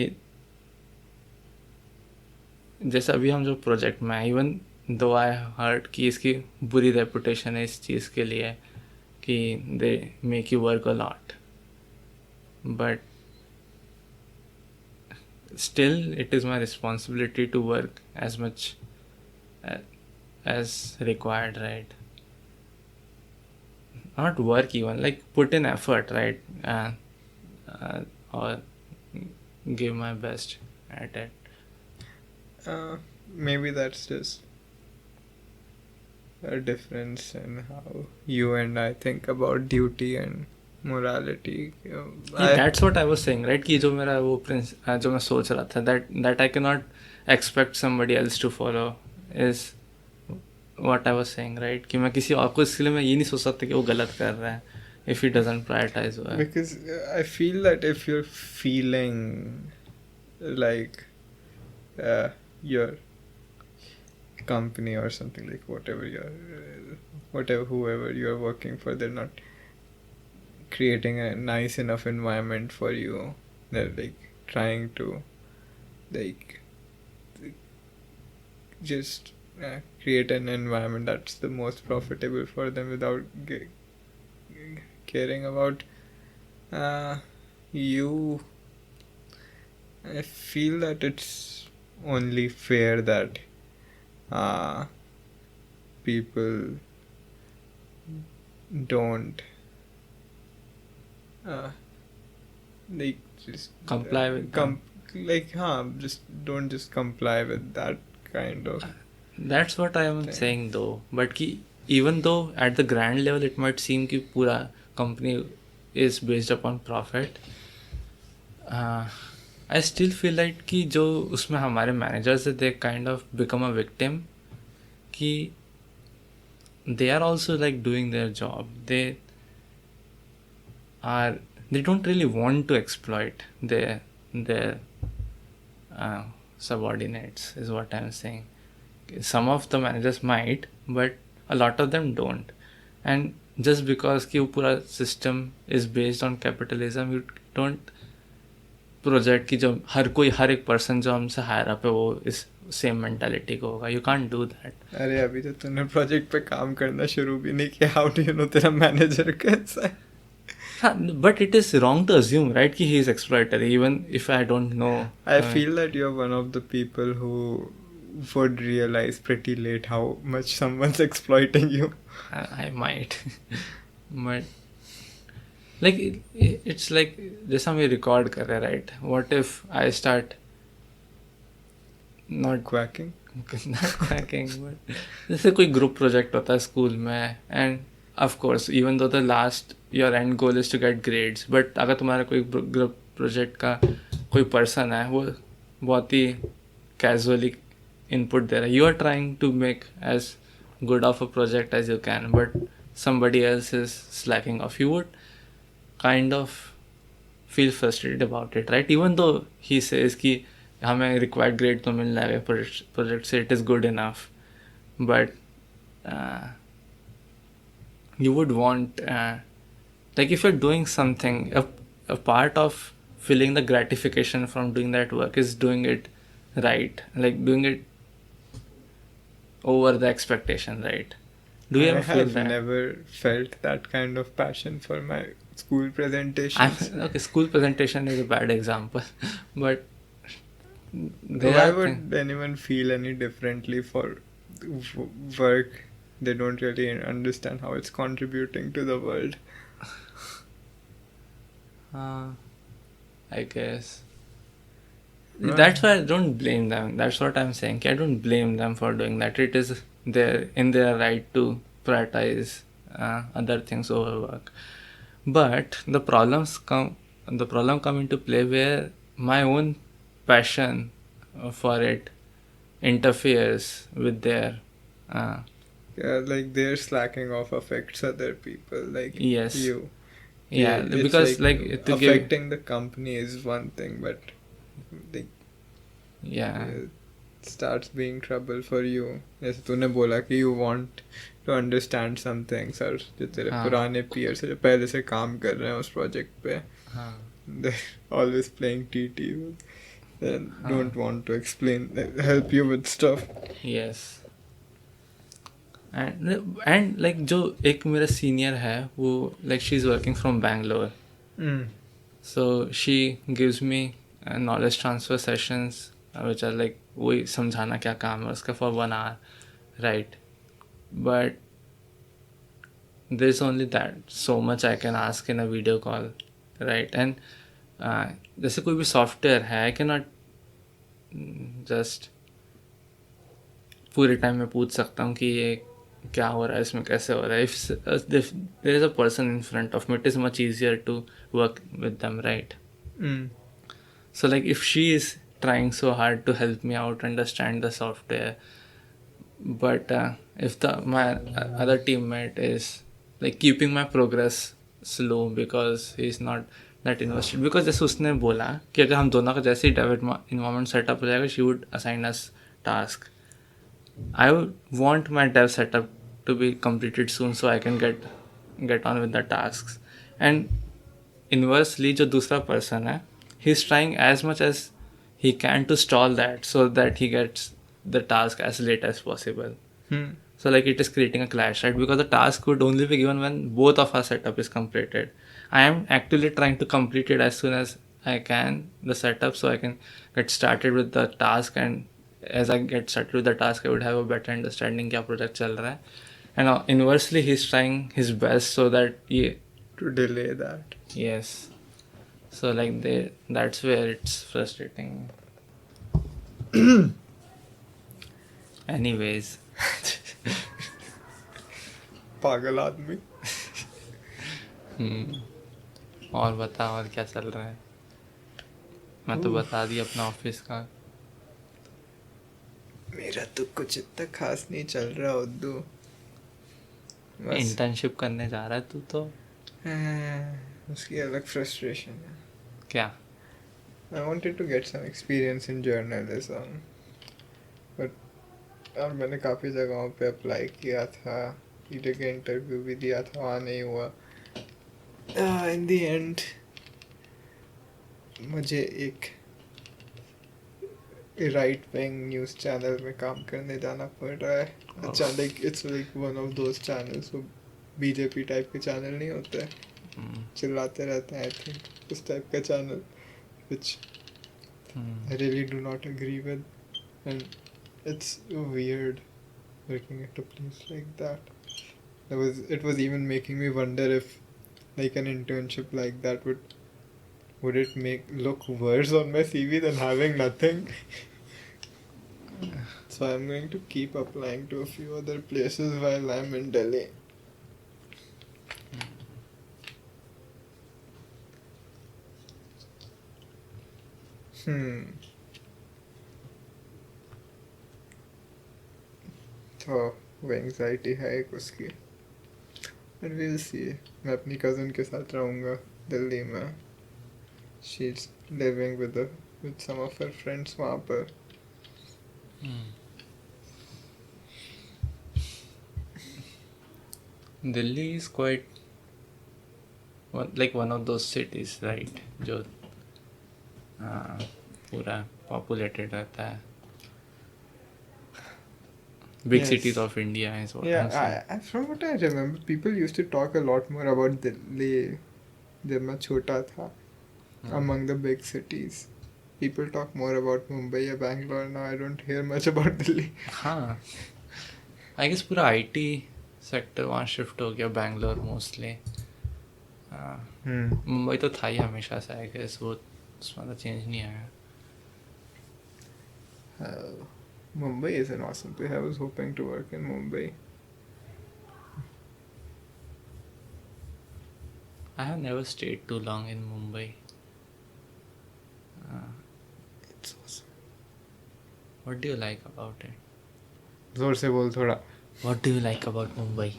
जैसे अभी हम जो project में है, even though आई hurt कि इसकी बुरी रेपुटेशन है इस चीज़ के लिए कि they make you work a lot, but still it is my responsibility to work as much as required, right? Not work, even like put in effort, right? Or give my best at it. maybe that's just a difference in how you and I think about duty and morality. Yeah, that's what I was saying, right? कि जो मेरा वो जो मैं सोच रहा था that I cannot expect somebody else to follow is what I was saying, right? कि मैं किसी और को इसके लिए मैं ये नहीं सोच सकता कि वो गलत कर रहा है if he doesn't prioritize work. Because I feel that if you're feeling like your company or something, like whatever whoever you're working for, they're not creating a nice enough environment for you. They're like trying to like just create an environment that's the most profitable for them without caring about you. I feel that it's only fair that people don't like just Comply with them. just don't just comply with that kind of. That's what I am thing. saying though. But कि even though at the grand level it might seem कि पूरा company is based upon profit, I still feel like कि जो उसमें हमारे managers है, they kind of become a victim कि they are also like doing their job. They don't really want to exploit their subordinates is what I'm saying. Some of the managers might, but a lot of them don't. And just because कि वो पूरा system is based on capitalism, you don't project कि जो हर एक person जो हमसे higher up है वो इस same mentality को होगा. You can't do that. अरे अभी तो तूने प्रोजेक्ट पे काम करना शुरू भी नहीं किया. हाउ डू यू नो तेरा मैनेजर कैसा है? But it is wrong to assume, right, कि he is exploitatory, even if I don't know. I feel that you're one of the people who would realize pretty late how much someone's exploiting you. I might. But like it's like जैसा हम ये record कर रहे हैं, right? What if I start not Quacking? not quacking, but जैसे कोई group project होता है स्कूल में, and of course even though the last your end goal is to get grades, but अगर तुम्हारा कोई group project का कोई person है वो बहुत ही casually input दे रहा है, you are trying to make as good of a project as you can, but somebody else is slacking off, you would kind of feel frustrated about it, right? Even though he says कि हमें required grade तो मिल रहा है project से, it is good enough, but you would want like if you're doing something, a part of feeling the gratification from doing that work is doing it right, like doing it over the expectation, right? Do you I ever feel have that? never felt that kind of passion for my school presentations. Okay, school presentation is a bad example, but Why would anyone feel any differently for work? They don't really understand how it's contributing to the world. I guess. Right. That's why I don't blame them. That's what I'm saying. I don't blame them for doing that. It is in their right to prioritize other things over work. But the problem come into play where my own passion for it interferes with their Yeah, like their slacking off affects other people, like Yes. you. yeah, It's because like to give affecting the company is one thing, but like yeah it starts being trouble for you. जैसे तूने बोला कि you want to understand some things, और जो तेरे हाँ. पुराने peers है जो पहले से काम कर रहे हैं उस project पे, हाँ. they're always playing TT, then हाँ. don't want to explain, help you with stuff. yes and like जो एक मेरा senior है वो like she's working from Bangalore, so she gives me knowledge transfer sessions which are like वही समझाना क्या काम है उसका for 1 hour, right? But there's only that so much I can ask in a video call, right? And जैसे कोई भी software है I cannot just पूरे टाइम मैं पूछ सकता हूँ कि ये क्या हो रहा है, इसमें कैसे हो रहा है. If there is a person in front of me, it is much easier to work with them, right? Mm. So like if she is trying so hard to help me out, understand the software, but if my other teammate is like keeping my progress slow because he's not that invested, because जैसे उसने बोला कि अगर हम दोनों का जैसे ही Dave environment setup हो जाएगा, she would assign us task. I would want my dev setup to be completed soon so I can get on with the tasks. And inversely, जो दूसरा person है, he's trying as much as he can to stall that so that he gets the task as late as possible. Hmm. So like it is creating a clash, right? Because the task would only be given when both of our setup is completed. I am actively trying to complete it as soon as I can, the setup, so I can get started with the task, and as I get started with the task I would have a better understanding क्या project चल रहा है. And inversely he's trying his best so that To delay that. yes. So like that's where it's frustrating. Anyways. पागल आदमी. और बता, और क्या चल रहा है? मैं तो बता दी अपना ऑफिस का. मेरा तो कुछ इतना खास नहीं चल रहा उद्दू. बस इंटर्नशिप करने जा रहा है तू तो. उसकी अलग फ्रस्ट्रेशन है. क्या? I wanted to get some experience in journalism, but और मैंने काफ़ी जगहों पे अप्लाई किया था, ईडी का इंटरव्यू भी दिया था, वहाँ नहीं हुआ. In the end मुझे एक राइट विंग न्यूज़ चैनल में काम करने जाना पड़ रहा है. अच्छा, like it's like one of those channels, वो बीजेपी टाइप के चैनल नहीं होते हैं, चिल्लाते रहते हैं, आई थिंक उस टाइप का channel, which I really do not agree with, and it's weird working at a place like that. It was even making me wonder if like an internship like that would it look worse on my CV than having nothing. So I'm going to keep applying to a few other places while I'm in Delhi. तो वो anxiety है एक उसकी. And we'll see. मैं अपनी cousin के साथ रहूँगा दिल्ली में. She's living with some of her friends वहाँ पर. Delhi is quite like one of those cities, right? जो पूरा populated रहता है. Big Yes. cities of India is what I'm Yeah, saying. from what I remember, people used to talk a lot more about Delhi जब मैं छोटा था. Among the big cities, people talk more about Mumbai or Bangalore. Now I don't hear much about Delhi. हाँ, I guess पूरा IT sector वहाँ shift हो गया, Bangalore mostly. Mumbai तो था ही हमेशा से, आई गेस वो उसमें तो चेंज नहीं आया. Mumbai is an awesome place. I was hoping to work in Mumbai. I have never stayed too long in Mumbai. It's awesome. What do you like about it? जोर से बोल थोड़ा. What do you like about Mumbai?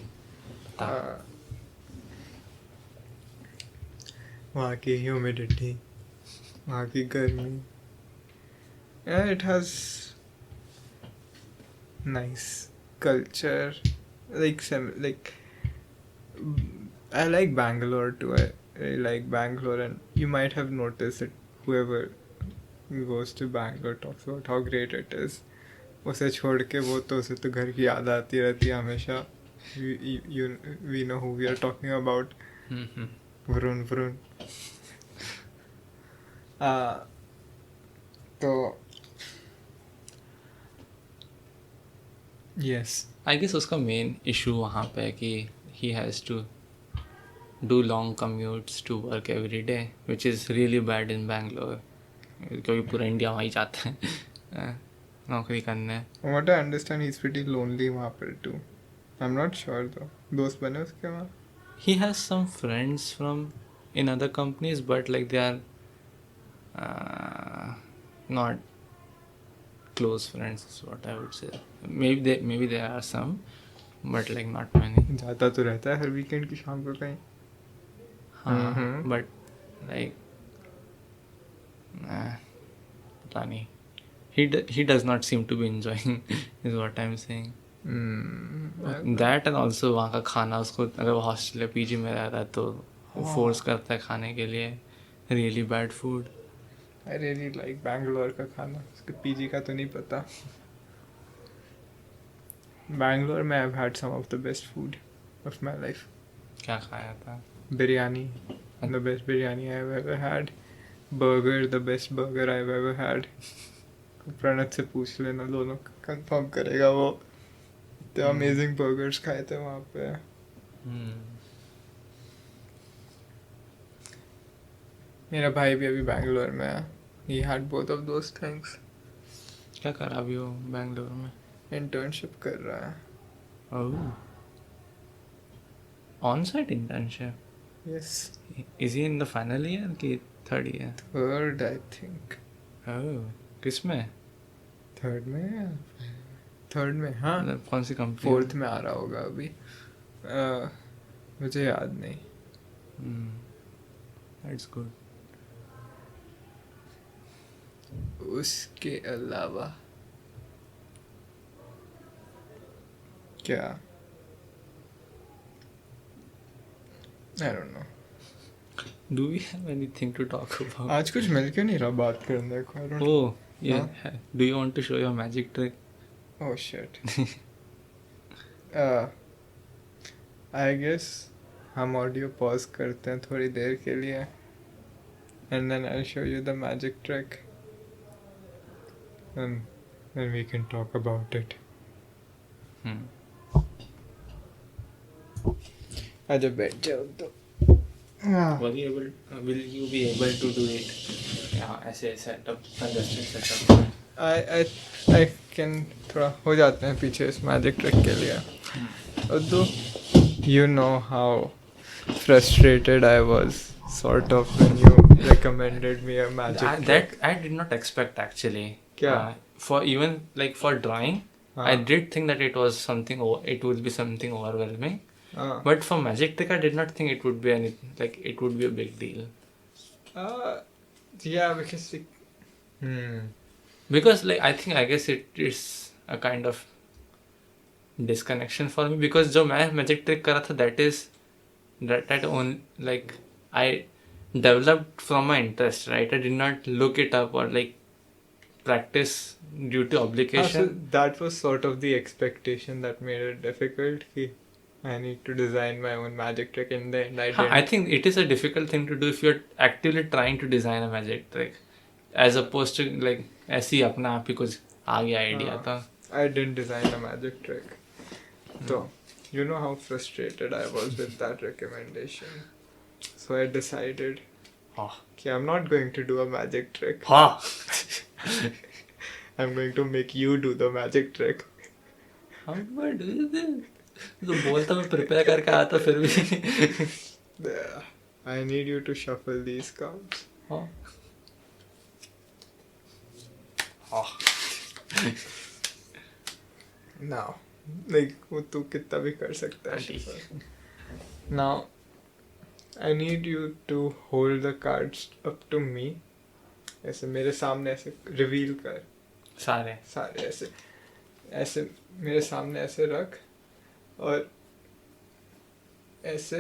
वहाँ की humidity, वहाँ की गर्मी. Yeah, it has nice culture. Like I like Bangalore too. I really like Bangalore, and you might have noticed that whoever goes to Bangalore talks about how great it is. उसे छोड़ के वो तो उसे तो घर की याद आती रहती है हमेशा. We know who we are talking about. Vrun vrun. तो yes. I guess उसका मेन इशू वहाँ पे है कि he has to do long commutes to work every day, which is really bad in Bangalore, क्योंकि पूरा इंडिया वहीं जाता है. नौकरी करने. From what I understand, he's pretty lonely वहाँ पर too. I'm not sure though. दोस्त बने उसके वहाँ? He has some friends from in other companies, but like they are not close friends is what I would say. Maybe there are some, but like not many. जाता तो रहता है हर weekend की शाम को कहीं. हाँ, but like पता नहीं. He does not seem to be enjoying is what I'm saying. That and also वहाँ का खाना उसको अगर वो हॉस्टल या पीजी में रह रहा है तो फोर्स करता है खाने के लिए. Really bad food. I really like Bangalore का खाना. उसके पीजी का तो नहीं पता. बैंगलोर में I've had some of the best food of my life. क्या खाया था? Biryani, the best biryani I've ever had. Burger, the best burger I've ever had. प्रणत से पूछ लेना, दोनों कंफर्म करेगा वो. इतने अमेजिंग बर्गर्स खाए थे वहाँ पे. मेरा भाई भी अभी बैंगलोर में है. He had both of those things. क्या करा अभी वो बैंगलोर में? इंटर्नशिप कर रहा है. Oh. On-site internship. Yes. Is he in the final year कि third year? Third, I think. Oh. किस में? Third में या third में? हाँ. मतलब कौन सी कंपनी? Fourth में आ रहा होगा अभी. मुझे याद नहीं. That's good. उसके अलावा क्या? I don't know. Do we have anything to talk about? आज कुछ मिल क्यों नहीं रहा बात करने को? I don't know. Oh, yeah. Do you want to show your magic trick? Oh shit. I guess हम ऑडियो पॉज करते हैं थोड़ी देर के लिए. And then I'll show you the magic trick. And then we can talk about it. आजा बैठ जाओ तो. Will you be able to do it? Yeah, ऐसे setup, congested setup. I can थोड़ा हो जाते हैं पीछे इस magic trick के लिए. तो you know how frustrated I was sort of when you recommended me a magic trick. That I did not expect actually. क्या? For even like for drawing, I did think that it was something. It would be something overwhelming. But for magic trick, I did not think it would be it would be a big deal. Yeah, because Because I guess it is a kind of disconnection for me because जो मैं magic trick करा था that only like I developed from my interest, right? I did not look it up or like practice due to obligation. So that was sort of the expectation that made it difficult. कि I need to design my own magic trick in the end. I think it is a difficult thing to do if you're actively trying to design a magic trick, as opposed to like ऐसे ही अपना आप ही कुछ आ गया idea था. I didn't design a magic trick. So you know how frustrated I was with that recommendation. So I decided कि I'm not going to do a magic trick. I'm going to make you do the magic trick. How do I do this? तो बोलता मैं prepare करके आता फिर भी. I need you to shuffle these cards. Now, like वो तू कितना भी कर सकता है shuffle. Now, I need you to hold the cards up to me. ऐसे मेरे सामने ऐसे रिवील कर. सारे ऐसे मेरे सामने ऐसे रख और ऐसे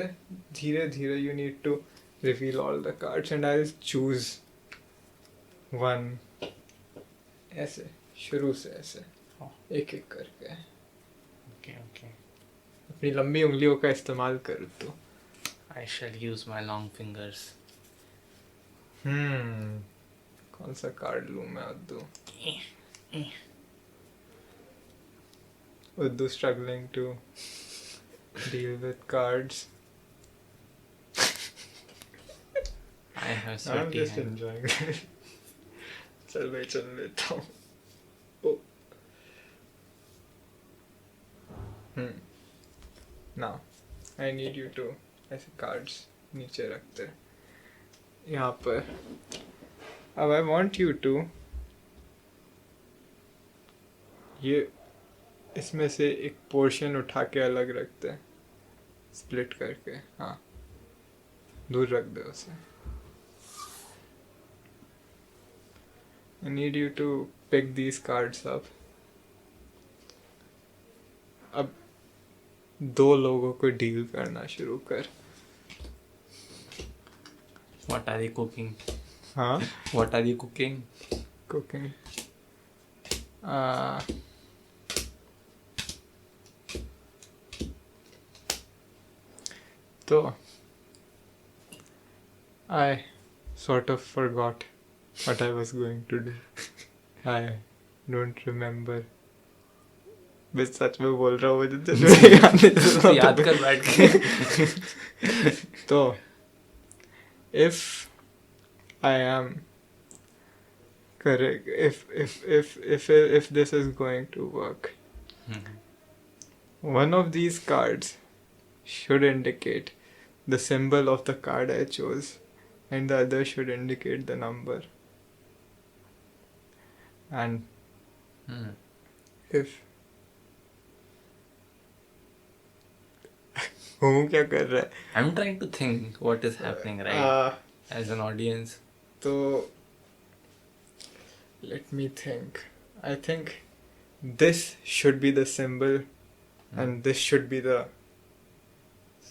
धीरे धीरे you need to reveal all the cards and I'll choose one. ऐसे शुरू से ऐसे एक एक करके. Okay. अपनी लंबी उंगलियों का इस्तेमाल कर तू. I shall use my long fingers. कौन सा कार्ड लूँ मैं उद्दू? Uddu struggling to deal with cards. I have I'm sweaty just hands. enjoying it. चल भाई चल लेता हूँ. Oh, now I need you to ऐसे कार्ड्स नीचे रखते यहाँ पर. अब आई वांट यू टू ये इसमें से एक पोर्शन उठा के अलग रखते हैं, स्प्लिट करके. हाँ, दूर रख दो उसे. I need you to pick these cards up. अब 2 लोगों को डील करना शुरू कर. What are you cooking? हाँ, What are you cooking? cooking. तो I sort of forgot what I was going to do. I don't remember. मैं सच में बोल रहा हूँ, मुझे तो याद कर बैठ के. तो if I am correct, if this is going to work, one of these cards should indicate the symbol of the card I chose, and the other should indicate the number. And if हूँ क्या कर रहा है? I'm trying to think what is happening, right? As an audience. So let me think. I think this should be the symbol, and this should be the.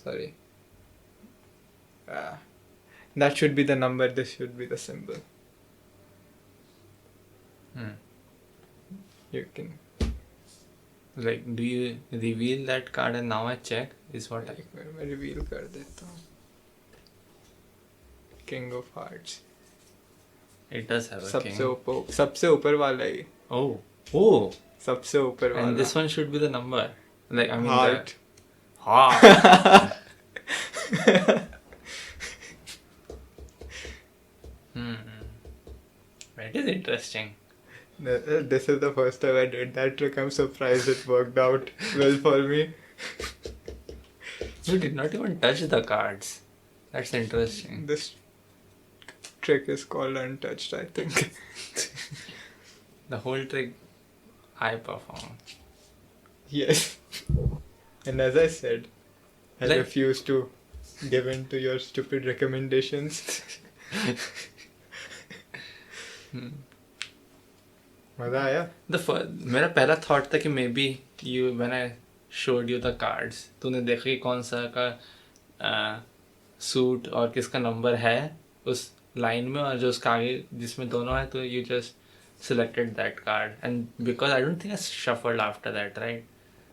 Sorry. That should be the number. This should be the symbol. You can. Like, do you reveal that card and now I check? Is what I. एक बार मैं reveal कर देता हूँ. King of Hearts. It does have a king. सबसे ऊपर वाला ही. Oh. Oh. सबसे ऊपर वाला. And this one should be the number. Like, I mean. Heart. Heart. That is interesting. This is the first time I did that trick. I'm surprised it worked out well for me. You did not even touch the cards. That's interesting. This trick is called untouched, I think. The whole trick, I perform. Yes. And as I said, I Like- refuse to give in to your stupid recommendations. मजा आया? मेरा पहला thought था कि may be you when I showed you the cards तूने देखा कि कौन सा का सूट और किसका नंबर है उस लाइन में और जो उसका आगे जिसमें दोनों है तो you just selected that card and because I don't think I shuffled after that right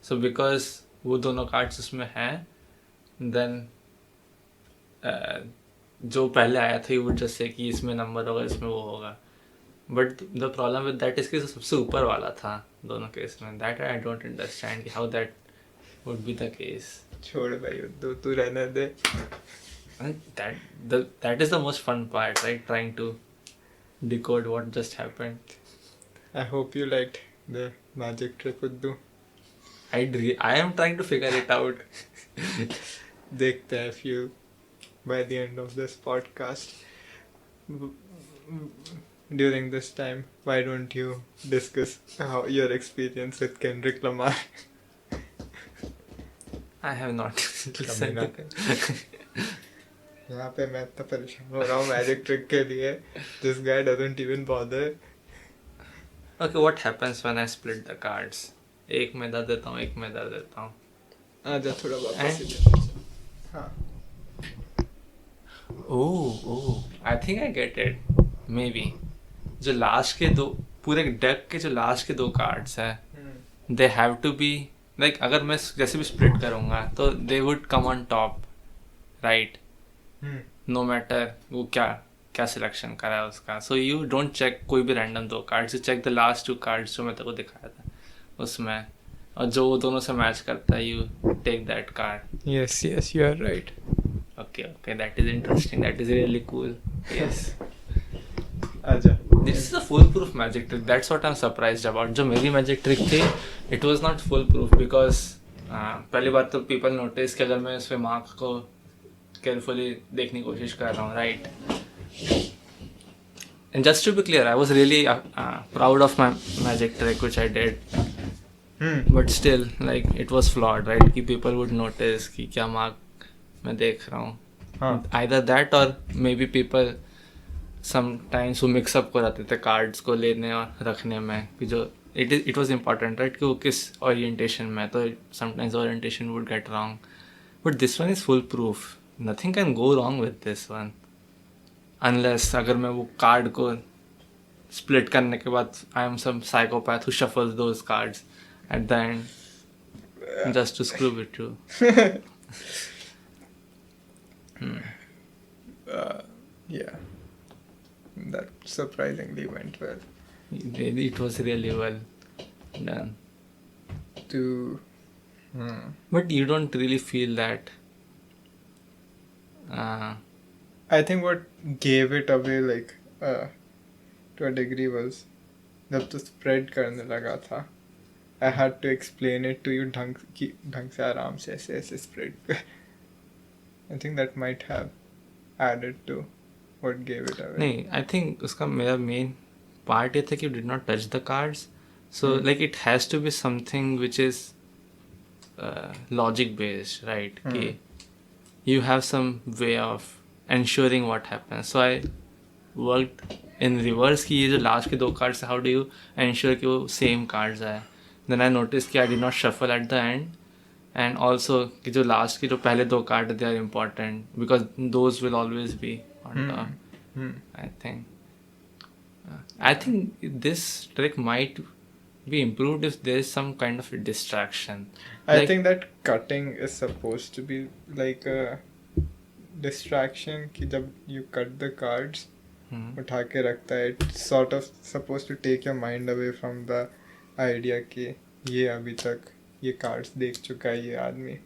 so because वो दोनों कार्ड्स उसमें हैं देन जो पहले आया था यू वुड जस्ट से कि इसमें नंबर होगा इसमें वो होगा but the problem with that इसके सबसे ऊपर वाला था दोनों केस में that I don't understand how that would be the case छोड़ भाई तू रहने दे. that is the most fun part right trying to decode what just happened. I hope you liked the magic trick Uddu. I am trying to figure it out. देखते हैं if you by the end of this podcast. During this time, why don't you discuss how your experience with Kendrick Lamar? I have not listened to यहाँ पे मैं इतना परेशान हो रहा हूँ मैजिक ट्रिक के लिए. This guy doesn't even bother. Okay, what happens when I split the cards? एक में दर देता हूँ एक में दर देता हूँ. आजा थोड़ा वापस इधर. हाँ. Oh, I think I get it. Maybe. जो लास्ट के दो पूरे डेक के जो लास्ट के 2 कार्ड्स हैं they have to be like अगर मैं जैसे भी स्प्लिट करूँगा तो they would come on top right no matter वो क्या सिलेक्शन करा है उसका. सो यू डोंट चेक कोई भी random 2 cards, you check the last 2 cards जो मैं तेरे को दिखाया था उसमें और जो वो दोनों से मैच करता है you take that card. Yes, you are right. Okay, that is interesting, that is really cool. Yes. आजा. This is a foolproof magic trick. That's what I'm surprised about. जो मेरी magic trick थी, it was not foolproof because पहली बात तो people notice कि अगर मैं इस मार्क को केयरफुली देखने की कोशिश कर रहा हूँ, right. And just to be clear, I was really proud of my magic trick which I did. But still, like, it was flawed, right? कि people would notice कि क्या mark मैं देख रहा हूँ. हाँ. Either that or maybe people sometimes who mix up को जाते थे cards को लेने और रखने में कि जो it was important, right? कि वो किस orientation में, तो sometimes orientation would get wrong. But this one is foolproof. Nothing can go wrong with this one. Unless अगर मैं वो कार्ड को स्प्लिट करने के बाद I am some psychopath who shuffles those cards at the end just to screw with you. Yeah, that surprisingly went well. It was really well done. But you don't really feel that. I think what gave it away, like, to a degree was जब तो spread करने लगा था, I had to explain it to you ढंग से आराम से ऐसे spread पे. I think that might have added to what gave it away. नहीं, I think उसका मेरा main part ये था कि you did not touch the cards. So like it has to be something which is logic based, right? कि you have some way of ensuring what happens. So I worked in reverse कि ये जो last के 2 cards how do you ensure कि वो same cards आए. Then I noticed कि I did not shuffle at the end, and also कि जो last के जो पहले 2 cards they are important because those will always be on top. I think this trick might be improved if there is some kind of a distraction. I think that cutting is supposed to be like a distraction कि जब you cut the cards उठा के रखता है, it's sort of supposed to take your mind away from the idea कि ये अभी तक ये cards देख चुका है ये आदमी.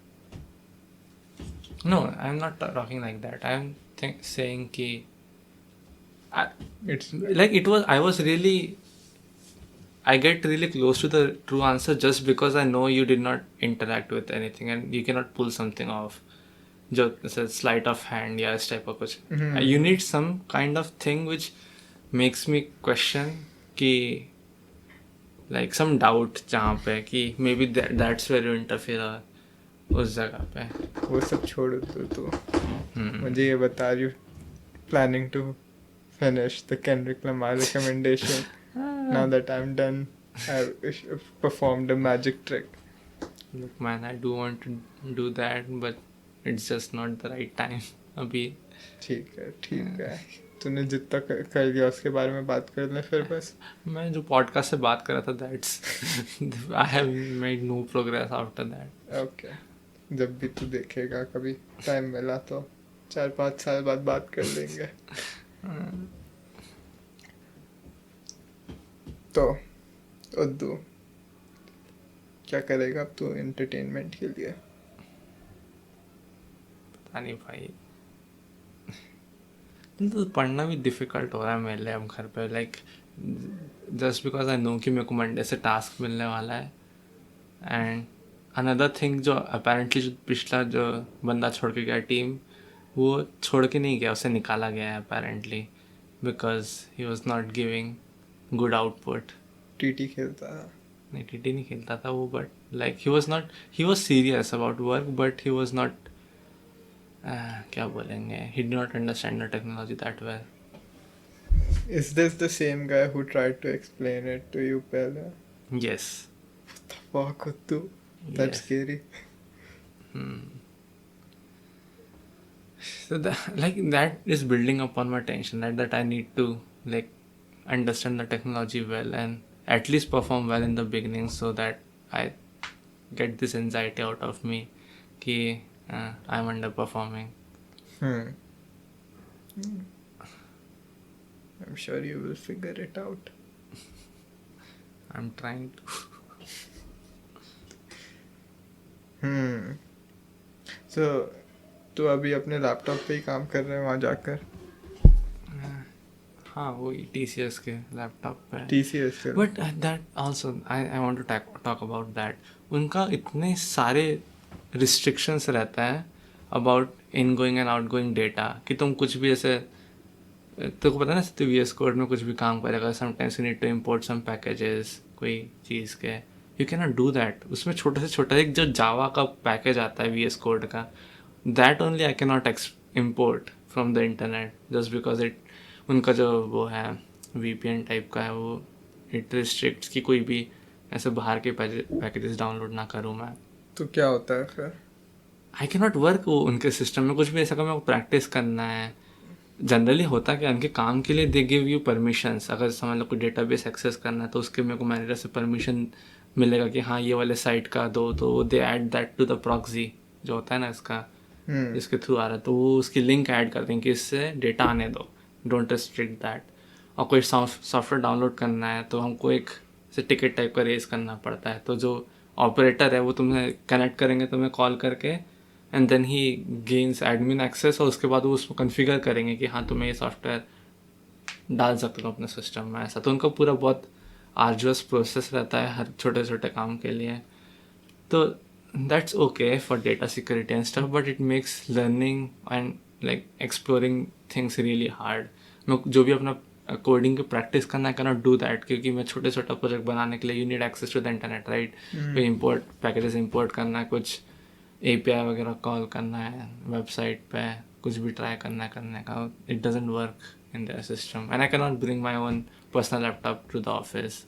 No, I'm not talking like that. I'm saying कि It's like I get really close to the true answer just because I know you did not interact with anything and you cannot pull something off. जो sleight of hand या इस type का कुछ. You need some kind of thing which makes me question कि like some doubt जहाँ पे कि maybe that's where you interfere उस जगह पे. वो सब छोड़ तू मुझे ये बता रही planning to finish the Kendrick Lamar recommendation. Now that I'm done, I've performed a magic trick. Look man, I do want to do that but it's just not the right time अभी. ठीक है तूने जितना कर लिया उसके बारे में बात कर ले फिर बस. मैं जो पॉडकास्ट से बात कर रहा था that's I have made no progress after that. Okay, जब भी तू देखेगा कभी टाइम मिला तो 4-5 साल बाद बात कर लेंगे. तो उद्दू क्या करेगा अब तू एंटरटेनमेंट के लिए? पता नहीं भाई, तो पढ़ना भी डिफ़िकल्ट हो रहा है मेरे लिए अब घर पे. Like just because I know कि मेरे को मंडे से टास्क मिलने वाला है. एंड अनदर थिंग जो अपेरेंटली जो पिछला जो बंदा छोड़ के गया टीम, वो छोड़ के नहीं गया, उसे निकाला गया है apparently because he was not giving good output. TT खेलता था? नहीं, टीटी नहीं खेलता था वो, but like he was serious about work but he was not क्या बोलेंगे, he did not understand the technology that well. Is this the same guy who tried to explain it to you पहले? Yes. What the fuck Uttu? That's scary. So that is building upon my tension that I need to like understand the technology well and at least perform well in the beginning so that I get this anxiety out of me कि I'm underperforming. I'm sure you will figure it out. I'm trying to. So तू अभी अपने laptop पे ही काम कर रहे हैं वहाँ जाकर? हाँ वही TCS के लैपटॉप पे है। TCS के but that also I want to talk about that. उनका इतने सारे रिस्ट्रिक्शंस रहता है about in going and outgoing data कि तुम कुछ भी ऐसे, तेरे को पता है ना, तो VS कोड में कुछ भी काम करेगा, sometimes you need to import some packages कोई चीज़ के, you can not do that. उसमें छोटे से छोटा एक जो जावा का पैकेज आता है VS कोड का, that only I can not import from the internet just because it, उनका जो वो है VPN टाइप का है, वो इट रिस्ट्रिक्ट्स कि कोई भी ऐसे बाहर के पैकेजेस डाउनलोड ना करूँ मैं। तो क्या होता है फिर? आई कैन नॉट वर्क वो उनके सिस्टम में कुछ भी ऐसा, मेरे को प्रैक्टिस करना है। जनरली होता क्या, उनके काम के लिए दे गिव यू परमिशंस। अगर समझ लो कोई डेटाबेस एक्सेस करना है तो उसके मेरे को मैनेजर से परमिशन मिलेगा कि हाँ ये वाले साइट का दो, तो they add that to the proxy जो होता है ना इसका, इसके थ्रू आ रहा है, तो वो उसकी लिंक ऐड कर देंगे कि इससे डेटा आने दो, डोंट रिस्ट्रिक्ट दैट। और कोई सॉफ्टवेयर डाउनलोड करना है तो हमको एक से टिकट टाइप का रेज करना पड़ता है, तो जो ऑपरेटर है वो तुम्हें कनेक्ट करेंगे तुम्हें कॉल करके, and then he gains admin access, और उसके बाद वो उसको कॉन्फ़िगर करेंगे कि हाँ तुम्हें ये सॉफ्टवेयर डाल सकते हो अपने सिस्टम में, ऐसा। तो उनका पूरा बहुत आर्जुअस प्रोसेस रहता है हर छोटे छोटे काम के लिए। तो that's okay for data security and stuff, but it makes learning and like exploring things really hard. मैं जो भी अपना कोडिंग की प्रैक्टिस करना, I can not do that, क्योंकि मैं छोटे छोटा प्रोजेक्ट बनाने के लिए you need access to the internet, right. कोई इम्पोर्ट पैकेजेस इम्पोर्ट करना है, कुछ API वगैरह कॉल करना है वेबसाइट पे, कुछ भी ट्राई करना है करने का, it doesn't work in their system, and I can not bring my own personal laptop to the office.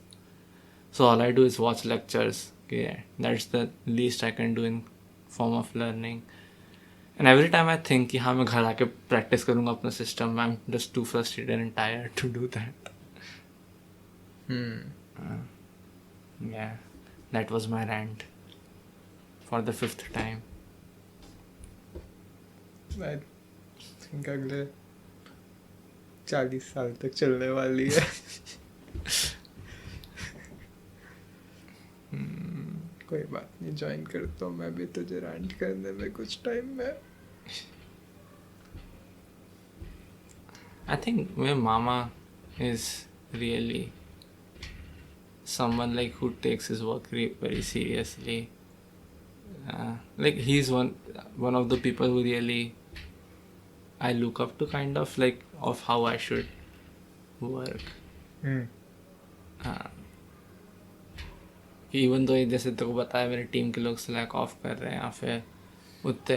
So all I do is watch lectures. Okay, that's the least I can do in form of learning. And every time I think कि हाँ मैं घर आके practice करूँगा अपना system, I'm just too frustrated and tired to do that. Yeah, that was my rant for the 5th time. I think अगले 40 साल तक चलने वाली है। कोई बात नहीं, ज्वाइन करता हूँ मैं भी तुझे रैंट करने में कुछ टाइम में। I think my mama is really someone like who takes his work very seriously. Like he's one of the people who really I look up to, kind of like of how I should work. Even तो जैसे तेरे को बताया मेरे team के लोग slack of कर रहे हैं या फिर उतने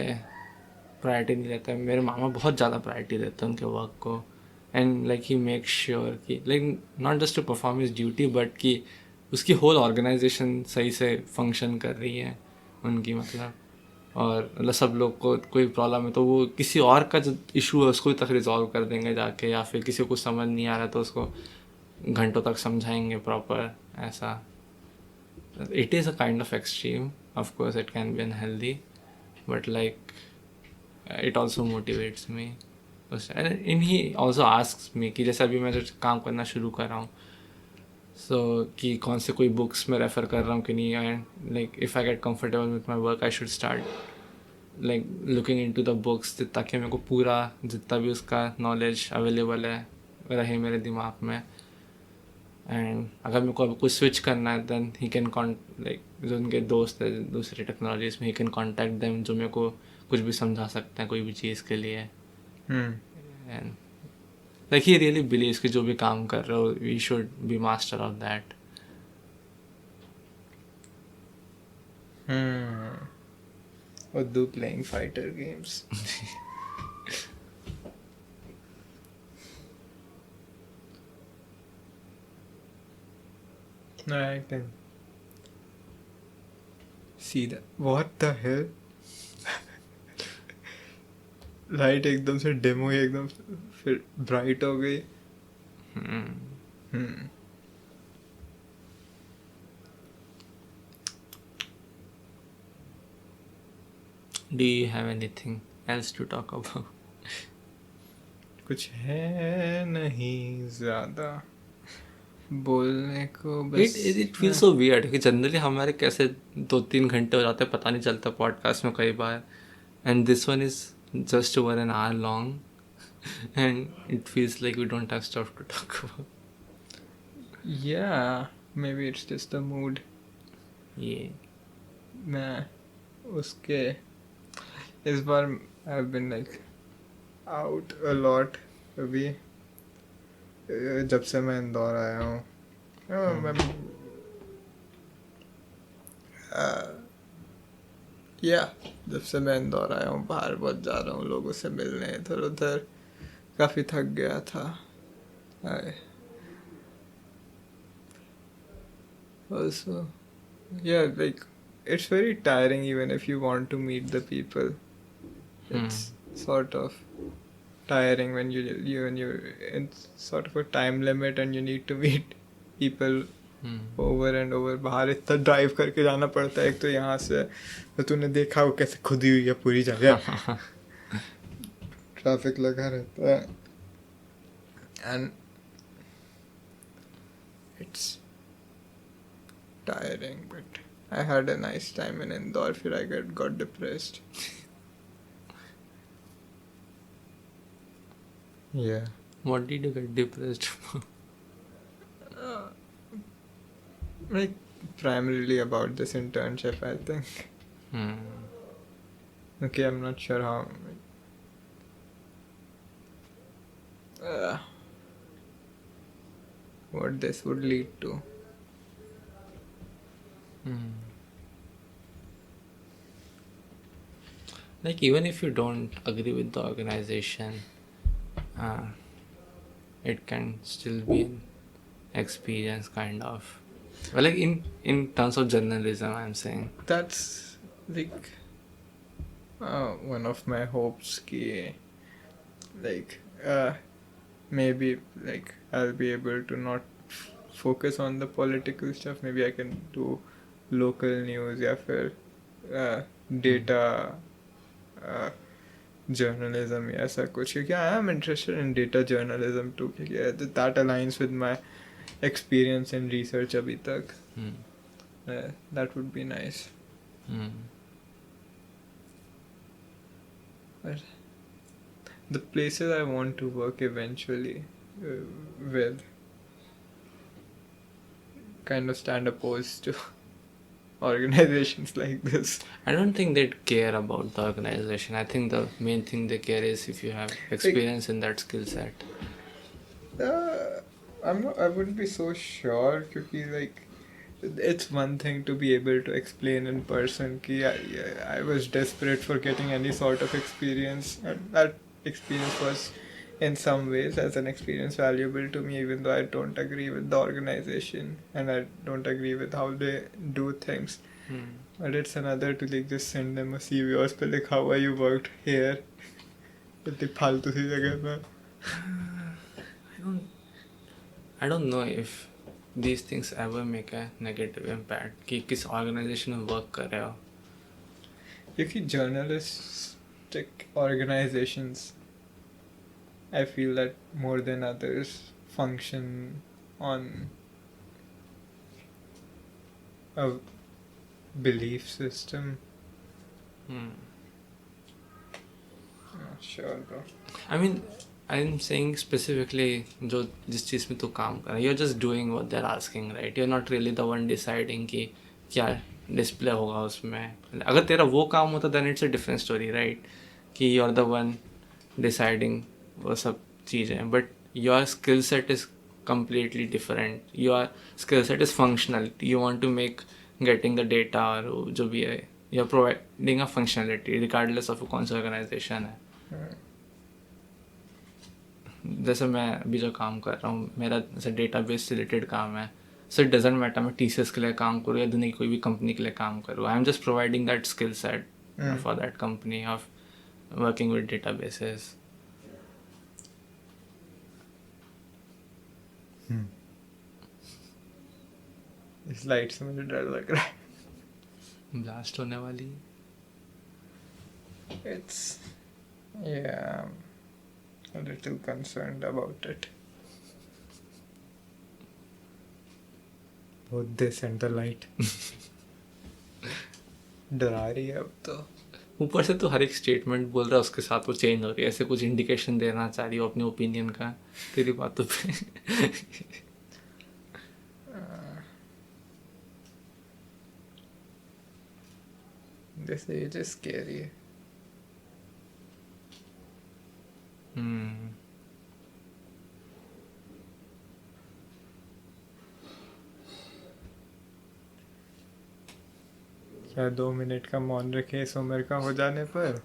प्रायोरिटी नहीं देते, मेरे मामा बहुत ज़्यादा प्रायोरिटी देते हैं उनके वर्क को, and like he make sure कि like not just to perform his duty but कि उसकी होल ऑर्गेनाइजेशन सही से फंक्शन कर रही है उनकी, मतलब। और मतलब सब लोग को कोई प्रॉब्लम है तो वो किसी और का जो इशू है उसको तक रिजॉल्व कर देंगे जाके, या फिर किसी को समझ नहीं आ रहा तो उसको घंटों तक समझाएंगे प्रॉपर, ऐसा। It is a kind of extreme, of course it can be unhealthy, but like it also motivates me. And he also asks me कि जैसे अभी मैं जो काम करना शुरू कर रहा हूँ, so कि कौन से कोई बुक्स में रेफ़र कर रहा हूँ कि नहीं, and like if I get comfortable with my work I should start like looking into the books, ताकि मेरे को पूरा जितना भी उसका नॉलेज अवेलेबल है रहे मेरे दिमाग में। एंड अगर मेरे को अब कुछ स्विच करना है देन ही कैन लाइक जो उनके दोस्त है दूसरी टेक्नोलॉजीज में, ही कैन कॉन्टैक्ट देम जो मेरे को कुछ भी समझा सकते हैं कोई भी चीज़ के लिए। And like he really believes कि जो भी काम कर रहे हो we should be master of that. और do playing fighter games. I can see that. What the hell? Light एकदम से डिम हुई, एकदम फिर ब्राइट हो गई। Do you have anything else to talk about? कुछ है नहीं ज़्यादा बोलने को, बस It feels so weird कि जनरली हमारे कैसे 2-3 घंटे हो जाते हैं पता नहीं चलता पॉडकास्ट में कई बार, and this one is just over an hour long. and it feels like we don't have stuff to talk about. Yeah, maybe it's just the mood. Yeah. मैं उसके इस बार I've been like out a lot अभी जब से मैं इंदौर आया हूँ मैं या जब से मैं इंदौर आया हूँ बाहर बहुत जा रहा हूँ लोगों से मिलने इधर उधर काफ़ी थक गया था I also yeah like it's very tiring even if you want to meet the people. It's sort of tiring when you're in sort of a time limit and you need to meet people over and over बाहर इतना drive करके जाना पड़ता है एक तो यहाँ से तो तूने देखा वो कैसे खुदी हुई है पूरी जगह ट्रैफिक लगा रहता है and it's tiring but I had a nice time in Indore फिर I got depressed yeah What did you get depressed for? like primarily about this internship I think. Okay, I'm not sure how what this would lead to. Like, even if you don't agree with the organization, it can still be an experience, kind of. Well, like in terms of journalism, I'm saying. That's like one of my hopes ki like maybe like I'll be able to not focus on the political stuff. Maybe I can do local news या फिर data journalism या ऐसा कुछ क्योंकि I am interested in data journalism too क्योंकि that aligns with my experience in research अभी तक. That would be nice. But the places I want to work eventually with kind of stand opposed to organizations like this. I don't think they'd care about the organization. I think the main thing they care is if you have experience in that skill set. I wouldn't be so sure because like it's one thing to be able to explain in person ki I was desperate for getting any sort of experience and that experience was in some ways as an experience valuable to me even though I don't agree with the organization and I don't agree with how they do things. But it's another to like just send them a CV और उस पे लिखा हुआ you worked here इतनी फालतू सी जगह पे. I don't know if these things ever make a negative impact कि किस organization में work कर रहे हो. क्योंकि journalistic organizations I feel that more than others function on a belief system. Not sure though. I mean, I'm saying specifically जो जिस चीज़ में तू काम कर रहा है, you're just doing what they're asking, right? You're not really the one deciding कि क्या डिस्प्ले होगा उसमें. अगर तेरा वो काम होता then it's a different story, right? कि you're the one deciding वो सब चीज़ें. But your skill set is completely different. Your skill set is functional. You want to make getting the data और जो भी है, you're providing a functionality regardless of कौन सा organization है. जैसे मैं अभी जो काम कर रहा हूँ मेरा जैसे डेटाबेस से रिलेटेड काम है. सो इट डजेंट मैटर मैं TCS के लिए काम करूँ या दुनिया की कोई भी कंपनी के लिए काम करूँ. I am just providing that skill set for that company of working with databases. इस लाइट से मुझे डर लग रहा है. ब्लास्ट होने वाली. It's yeah, I'm a little concerned about it. Both this and the light. डरा रही है अब तो. ऊपर से तो हर एक स्टेटमेंट बोल रहा है उसके साथ वो चेंज हो रही है, ऐसे कुछ इंडिकेशन देना चाह रही हो अपने ओपिनियन का तेरी बातों पे। This age is scary. हम्म। क्या 2 मिनट का मौन रखे इस उम्र का हो जाने पर?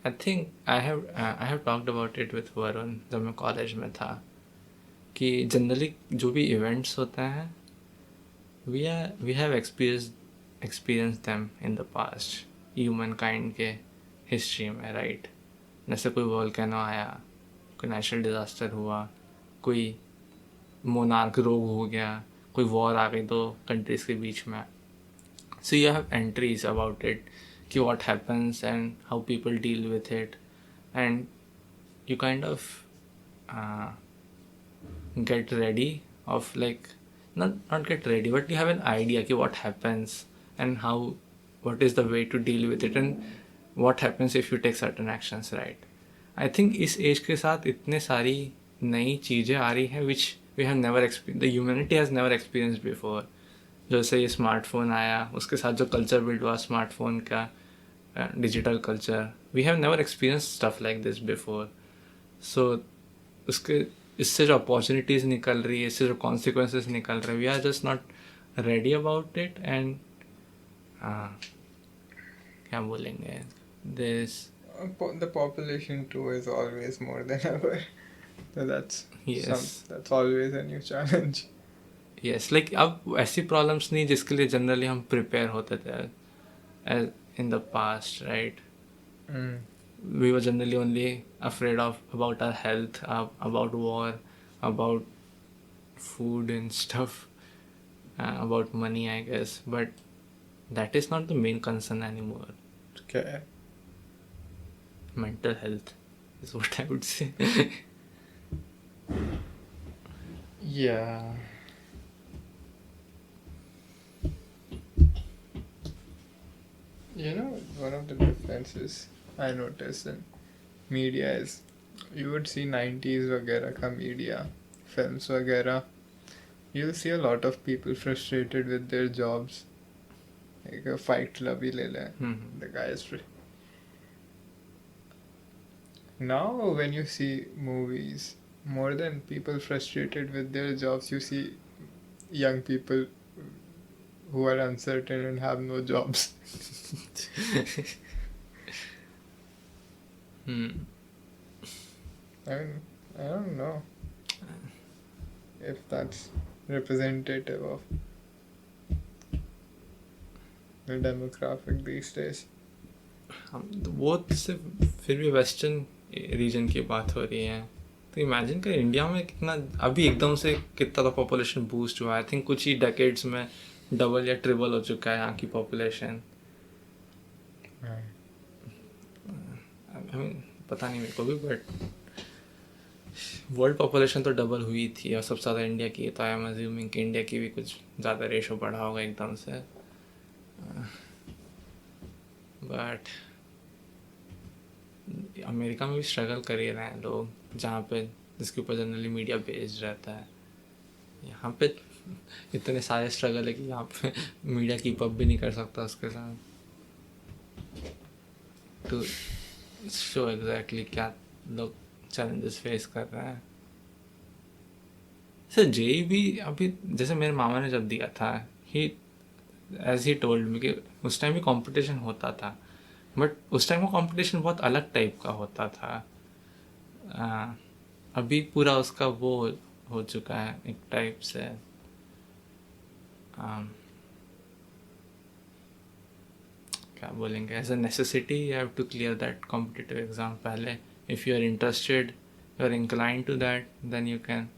I think I have talked about it with Varun जब मैं कॉलेज में था, कि जनरली जो भी इवेंट्स होते हैं we have experience them in the past, humankind के हिस्ट्री में, राइट? जैसे कोई वोल्केनो आया, कोई नेचुरल डिज़ास्टर हुआ, कोई मोनार्क रोग हो गया, कोई वॉर आ गई दो कंट्रीज के बीच में. So you have entries about it, कि what happens and how people deal with it, and you kind of get ready of like not get ready, but you have an idea कि what happens and how, what is the way to deal with it and what happens if you take certain actions, right? I think इस as के साथ इतने सारी नई चीज़ें आ रही हैं which we have never experienced, the humanity has never experienced before. जैसे ये स्मार्टफोन आया, उसके साथ जो कल्चर बिल्ड हुआ स्मार्टफोन का, digital culture, we have never experience stuff like this before. So उसके इससे जो अपॉर्चुनिटीज़ निकल रही है, इससे जो कॉन्सिक्वेंसेस निकल रहे हैं, we are just not ready about it. And क्या बोलेंगे, this The population too is always more than ever. So Yes. that's always a new challenge. Yes, like अब ऐसी प्रॉब्लम्स नहीं जिसके लिए जनरली हम प्रिपेयर होते थे इन the past, right? We were generally only afraid of about our health, about war, about food and stuff, about money, I guess. But that is not the main concern anymore. Okay. Mental health is what I would say. Yeah. You know, one of the differences I noticed in media is you would see 90s वगैरह का media, films वगैरह. You'll see a lot of people frustrated with their jobs. Like a Fight Club ही ले लें. The guy is Now when you see movies, more than people frustrated with their jobs, you see young people who are uncertain and have no jobs. I mean, I don't know if that's representative of the demographic these days. वो सिर्फ फिर भी western region की बात हो रही है. तो इमेजिन कर इंडिया में कितना अभी एकदम से कितना तो पॉपुलेशन बूस्ट हुआ है. आई थिंक कुछ ही डेकेड्स में डबल या ट्रिपल हो चुका है यहाँ की पॉपुलेशन. I mean, पता नहीं मेरे को भी, बट वर्ल्ड पॉपुलेशन तो डबल हुई थी और सबसे ज़्यादा इंडिया की. तो आई एम अज्यूमिंग कि इंडिया की भी कुछ ज़्यादा रेशो बढ़ा होगा एकदम से. बट अमेरिका में भी स्ट्रगल कर ही रहे हैं लोग, जहाँ पे जिसके ऊपर जनरली मीडिया बेस्ड रहता है. यहाँ पे इतने सारे स्ट्रगल है कि यहाँ पे मीडिया कीप अप भी नहीं कर सकता उसके साथ, टू शो एग्जैक्टली क्या लोग चैलेंजेस फेस कर रहे हैं. सर जेई भी अभी, जैसे मेरे मामा ने जब दिया था, ही एज ही टोल्ड मी कि उस टाइम भी कंपटीशन होता था, बट उस टाइम का कंपटीशन बहुत अलग टाइप का होता था. अभी पूरा उसका वो हो चुका है एक टाइप से. क्या बोलेंगे, as a necessity you have to clear that competitive exam पहले. If you are interested, you are inclined to that, then you can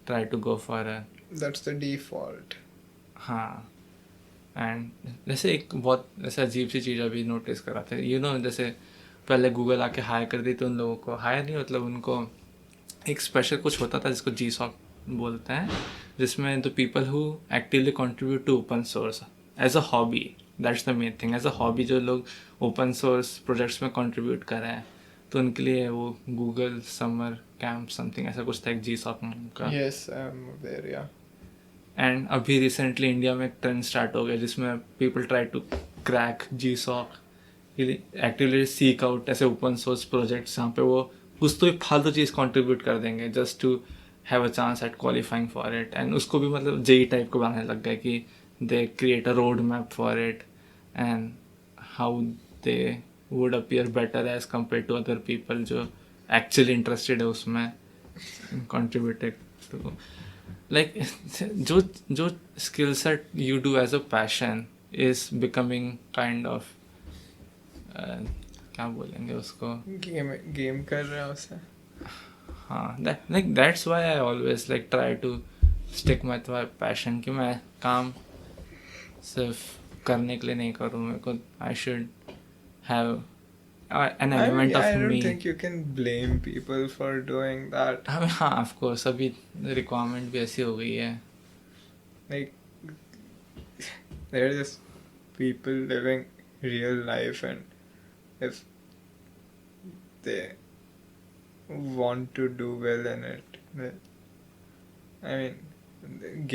try to go for a. That's the default. हाँ. And जैसे एक बहुत ऐसा अजीब सी चीज़ अभी notice करा था, यू नो, जैसे पहले गूगल आके हायर कर दी तो उन लोगों को हायर नहीं, मतलब उनको एक स्पेशल कुछ होता था जिसको जी सॉफ्ट बोलते हैं, जिसमें the people who actively contribute to open source as a hobby, that's the main thing, as a hobby जो लोग ओपन सोर्स प्रोजेक्ट्स में कंट्रीब्यूट कर रहे हैं, तो उनके लिए वो गूगल समर कैंप समथिंग ऐसा कुछ था, एक जी सॉक का. Yes, I'm aware, yeah. And अभी रिसेंटली इंडिया में एक ट्रेंड स्टार्ट हो गया जिसमें people try to crack GSoC, actively seek out ऐसे ओपन सोर्स प्रोजेक्ट्स जहाँ पे वो कुछ तो एक फालतू चीज़ कंट्रीब्यूट कर देंगे just to have a chance at qualifying for it. And उसको भी मतलब जेई टाइप को बनाने लग गए कि they create a road map for it and how they would appear better as compare to other people जो एक्चुअली इंटरेस्टेड है उसमें कंट्रीब्यूटेड टू. Like जो skill set you do as a passion is becoming kind of क्या बोलेंगे उसको. Game कर रहे हैं उसे. हाँ, that's why I always like try to stick with my passion कि मैं काम सिर्फ करने के लिए नहीं करूँ, मेरे को I should have an element I of don't me. think you can blame people for doing that. हाँ, of course अभी requirement भी ऐसी हो गई है. Like, they're just people living real life, and if they want to do well in it, I mean,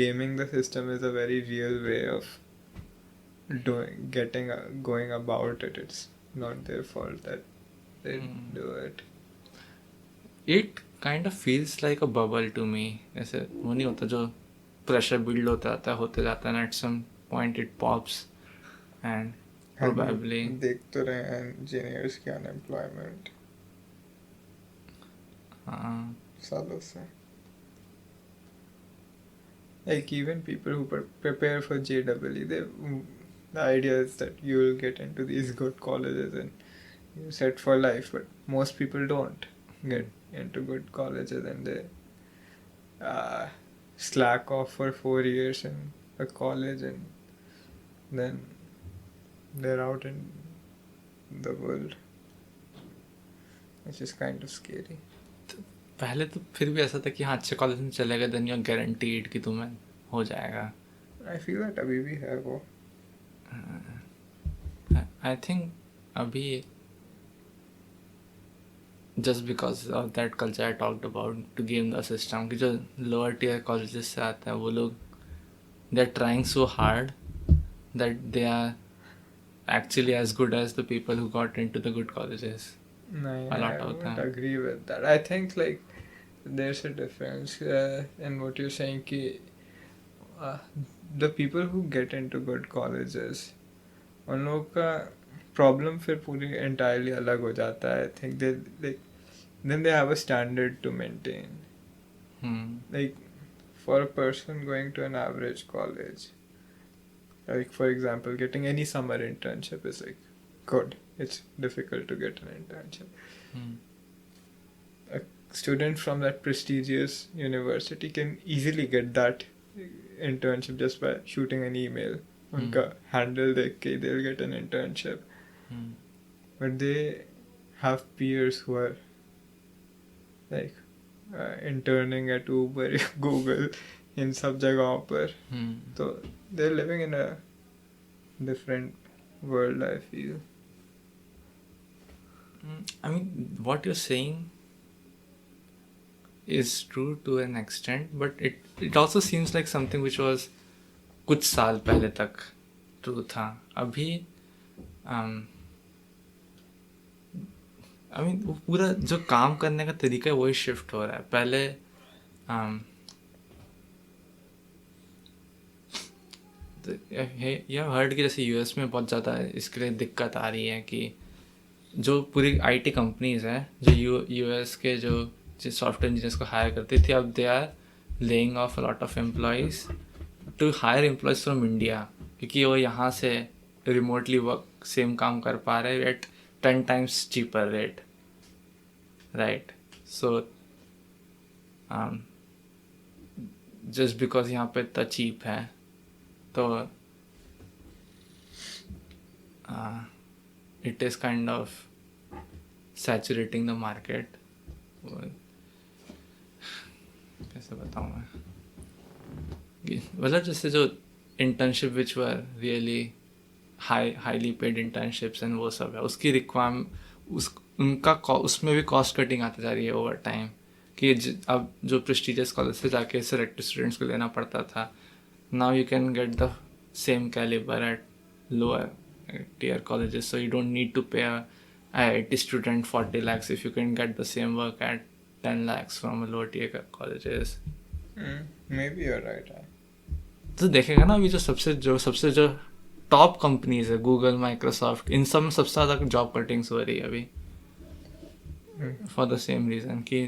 gaming the system is a very real way of going about it. It's not their fault that they do it. It kind of feels like a bubble to me. ऐसे वो नहीं होता जो pressure build होते जाता है, at some point it pops and probably देख तो रहे हैं इंजीनियर्स की अनएम्प्लॉयमेंट सालों से. Like even people who prepare for JEE, the idea is that you will get into these good colleges and you're set for life. But most people don't get into good colleges, and they slack off for 4 years in a college, and then they're out in the world, which is kind of scary. पहले तो फिर भी ऐसा था कि हाँ अच्छे college में चले गए देन यू आर गारंटीड कि तुम्हें हो जाएगा. I feel that अभी भी है वो. आई थिंक अभी just because of that culture I talked about to game the system कि जो lower tier colleges से आते हैं वो लोग they're trying so hard that they are actually as good as the people who got into the good colleges. No, A lot I of won't them. agree with that. I think like there's a difference in what you're saying कि the people who get into good colleges उन लोगों का problem फिर पूरी entirely अलग हो जाता है. I think they like then they have a standard to maintain. Like for a person going to an average college, like for example getting any summer internship is like good. It's difficult to get an internship. A student from that prestigious university can easily get that internship just by shooting an email. उनका handle देख के they'll get an internship. But they have peers who are like interning at Uber, Google, इन सब जगहों पर. तो they're living in a different world, I feel. I mean, what you're saying is true to an extent, but it also seems like something which was कुछ साल पहले तक true था. अभी I mean, वो पूरा जो काम करने का तरीका है वही शिफ्ट हो रहा है. पहले यह हर्ड कि जैसे यूएस में बहुत ज़्यादा इसके लिए दिक्कत आ रही है कि जो पूरी आईटी कंपनीज हैं जो यूएस के जो सॉफ्टवेयर इंजीनियर्स को हायर करती थी, अब they are laying off a lot of employees to hire employees from India, क्योंकि वो यहाँ से रिमोटली वर्क सेम काम कर पा रहे हैं eight 10 times cheaper rate, right? So just because यहाँ पे इतना cheap है तो it is kind of saturating the market. कैसे बताऊँ मैं. मतलब जैसे जो internship which were really highly paid internships and वो सब है, उसकी रिक्वायरमेंट उस उनका उसमें भी कॉस्ट कटिंग आती जा रही है ओवर टाइम, कि अब जो प्रेस्टिजियस कॉलेज से जाके सेलेक्टेड स्टूडेंट्स को लेना पड़ता था, now you can get the same calibre at lower tier colleges, so you don't need to pay a IIT student 40 lakhs if you can get the same work at 10 lakhs from a lower tier colleges. Maybe you're right. तो देखेगा ना अभी सबसे जो top companies है, Google, Microsoft, इन सब में सबसे ज़्यादा जॉब कटिंग्स हो रही है अभी, फॉर द सेम रीज़न कि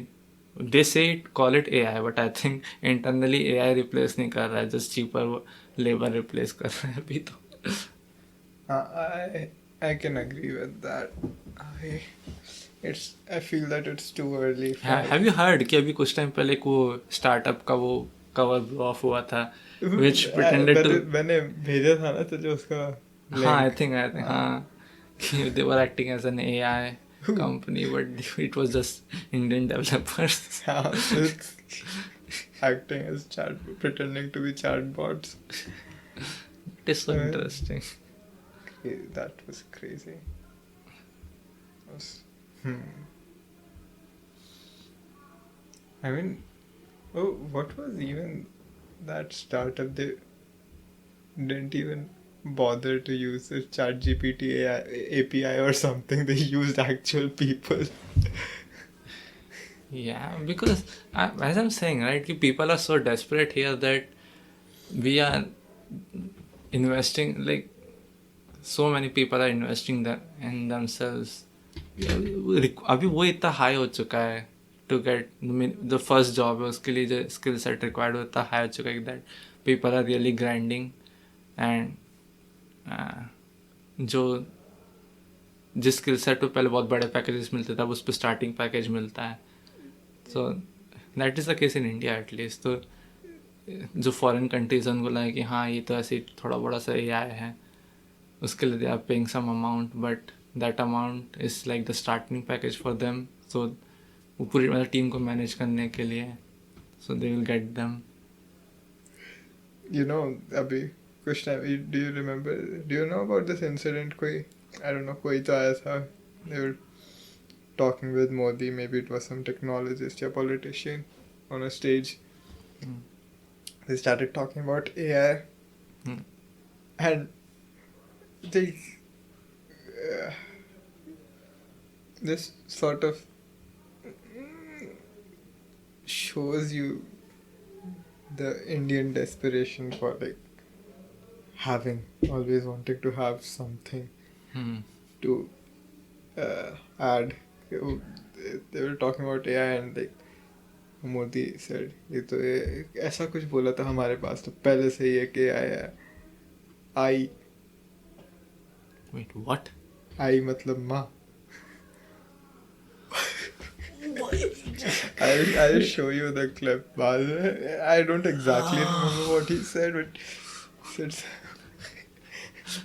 दे से call it AI, but I think internally AI replace नहीं कर रहा है, जस्ट चीपर लेबर रिप्लेस कर रहा है अभी तो. I can agree with that. I feel that it's too early. Have you heard कि अभी कुछ टाइम पहले को स्टार्टअप का वो कवर ब्लो ऑफ हुआ था, which pretended to मैंने भेजा था ना तुझे उसका हाँ I think हाँ कि they were acting as an AI company but it was just Indian developers. हाँ, acting as pretending to be chatbots. It is so interesting. That was crazy. I mean, what was even that startup? They didn't even bother to use the ChatGPT API or something. They used actual people. Yeah, because as I'm saying, right, कि people are so desperate here that we are investing, like so many people are investing in themselves. अभी वो इतना high हो चुका है to get the first job है, उसके लिए जो स्किल सेट रिक्वायर्ड हो इतना हाई हो चुका है that people are really grinding, and जो जिस स्किल सेट पे पहले बहुत बड़े पैकेजेस मिलते थे अब उस पर स्टार्टिंग पैकेज मिलता है. So that is the case in India at least. तो जो फॉरेन कंट्रीज हैं उनको लगे कि हाँ ये तो ऐसे थोड़ा बड़ा सा AI है, उसके लिए they are paying some amount, but that amount is like the starting package for them. So वो पूरी मतलब टीम को मैनेज करने के लिए, so they will get them. You know, अभी कुछ time, do you know about this incident? कोई I don't know, कोई तो आया था, they were talking with Modi, maybe it was some technologist or politician on a stage. They started talking about AI, and they this sort of shows you the Indian desperation for like always wanting to have something to add. They were talking about AI and like Modi said ये तो ऐसा कुछ बोला था हमारे पास तो पहले से ही है कि AI है. Wait, what? आई मतलब माँ. I'll show you the clip. I don't exactly remember what he said, but it's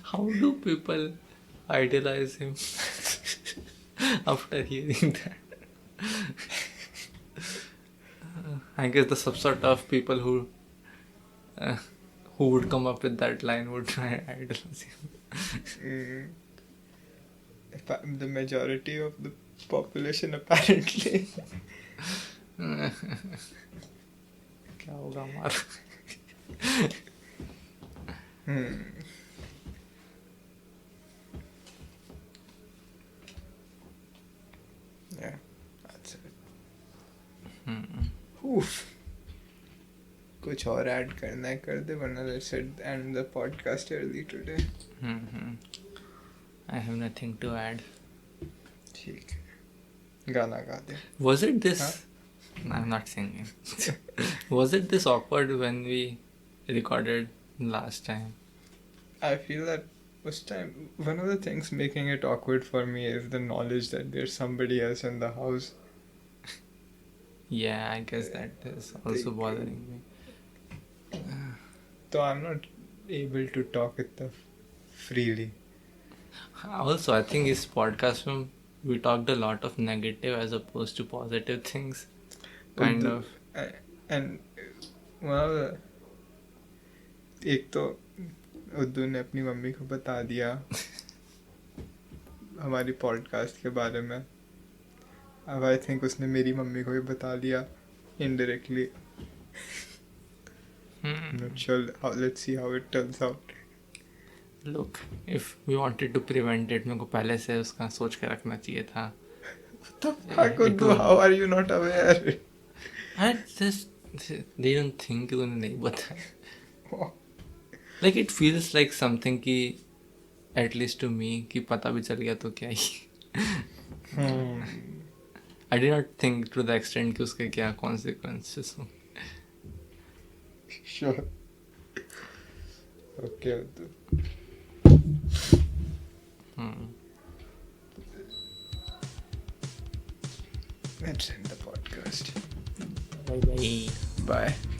How do people idealize him after hearing that? I guess the some sort of people who would come up with that line would try idolize him. The majority of the population apparently. क्या होगा हमारा? Yeah, that's it. कुछ और add करना है कर दे, वरना let's end the podcast early today. I have nothing to add. ठीक है, गाना गा दे. Was it this? No, I'm not singing. Was it this awkward when we recorded last time? I feel that this time, one of the things making it awkward for me is the knowledge that there's somebody else in the house. Yeah, I guess that is also bothering me. So I'm not able to talk it freely. Also, I think this podcast we talked a lot of negative as opposed to positive things. Kind of. And one of the एक तो उद्दू ने अपनी mummy को बता दिया हमारी podcast के बारे में. अब आई थिंक उसने मेरी मम्मी को भी बता दिया indirectly. Not sure. Let's see how it turns out. Look, if we wanted to prevent it, मेरे को पहले से उसका सोच के रखना चाहिए था. What the fuck, Uddu? How are you not aware? I just they don't think कि उन्हें नहीं बताया. Like it feels like something कि at least to me कि पता भी चल गया तो क्या ही. I did not think to the extent कि उसके क्या consequences हो. Sure. Okay, Uddu. Let's end the podcast. Bye bye. Bye.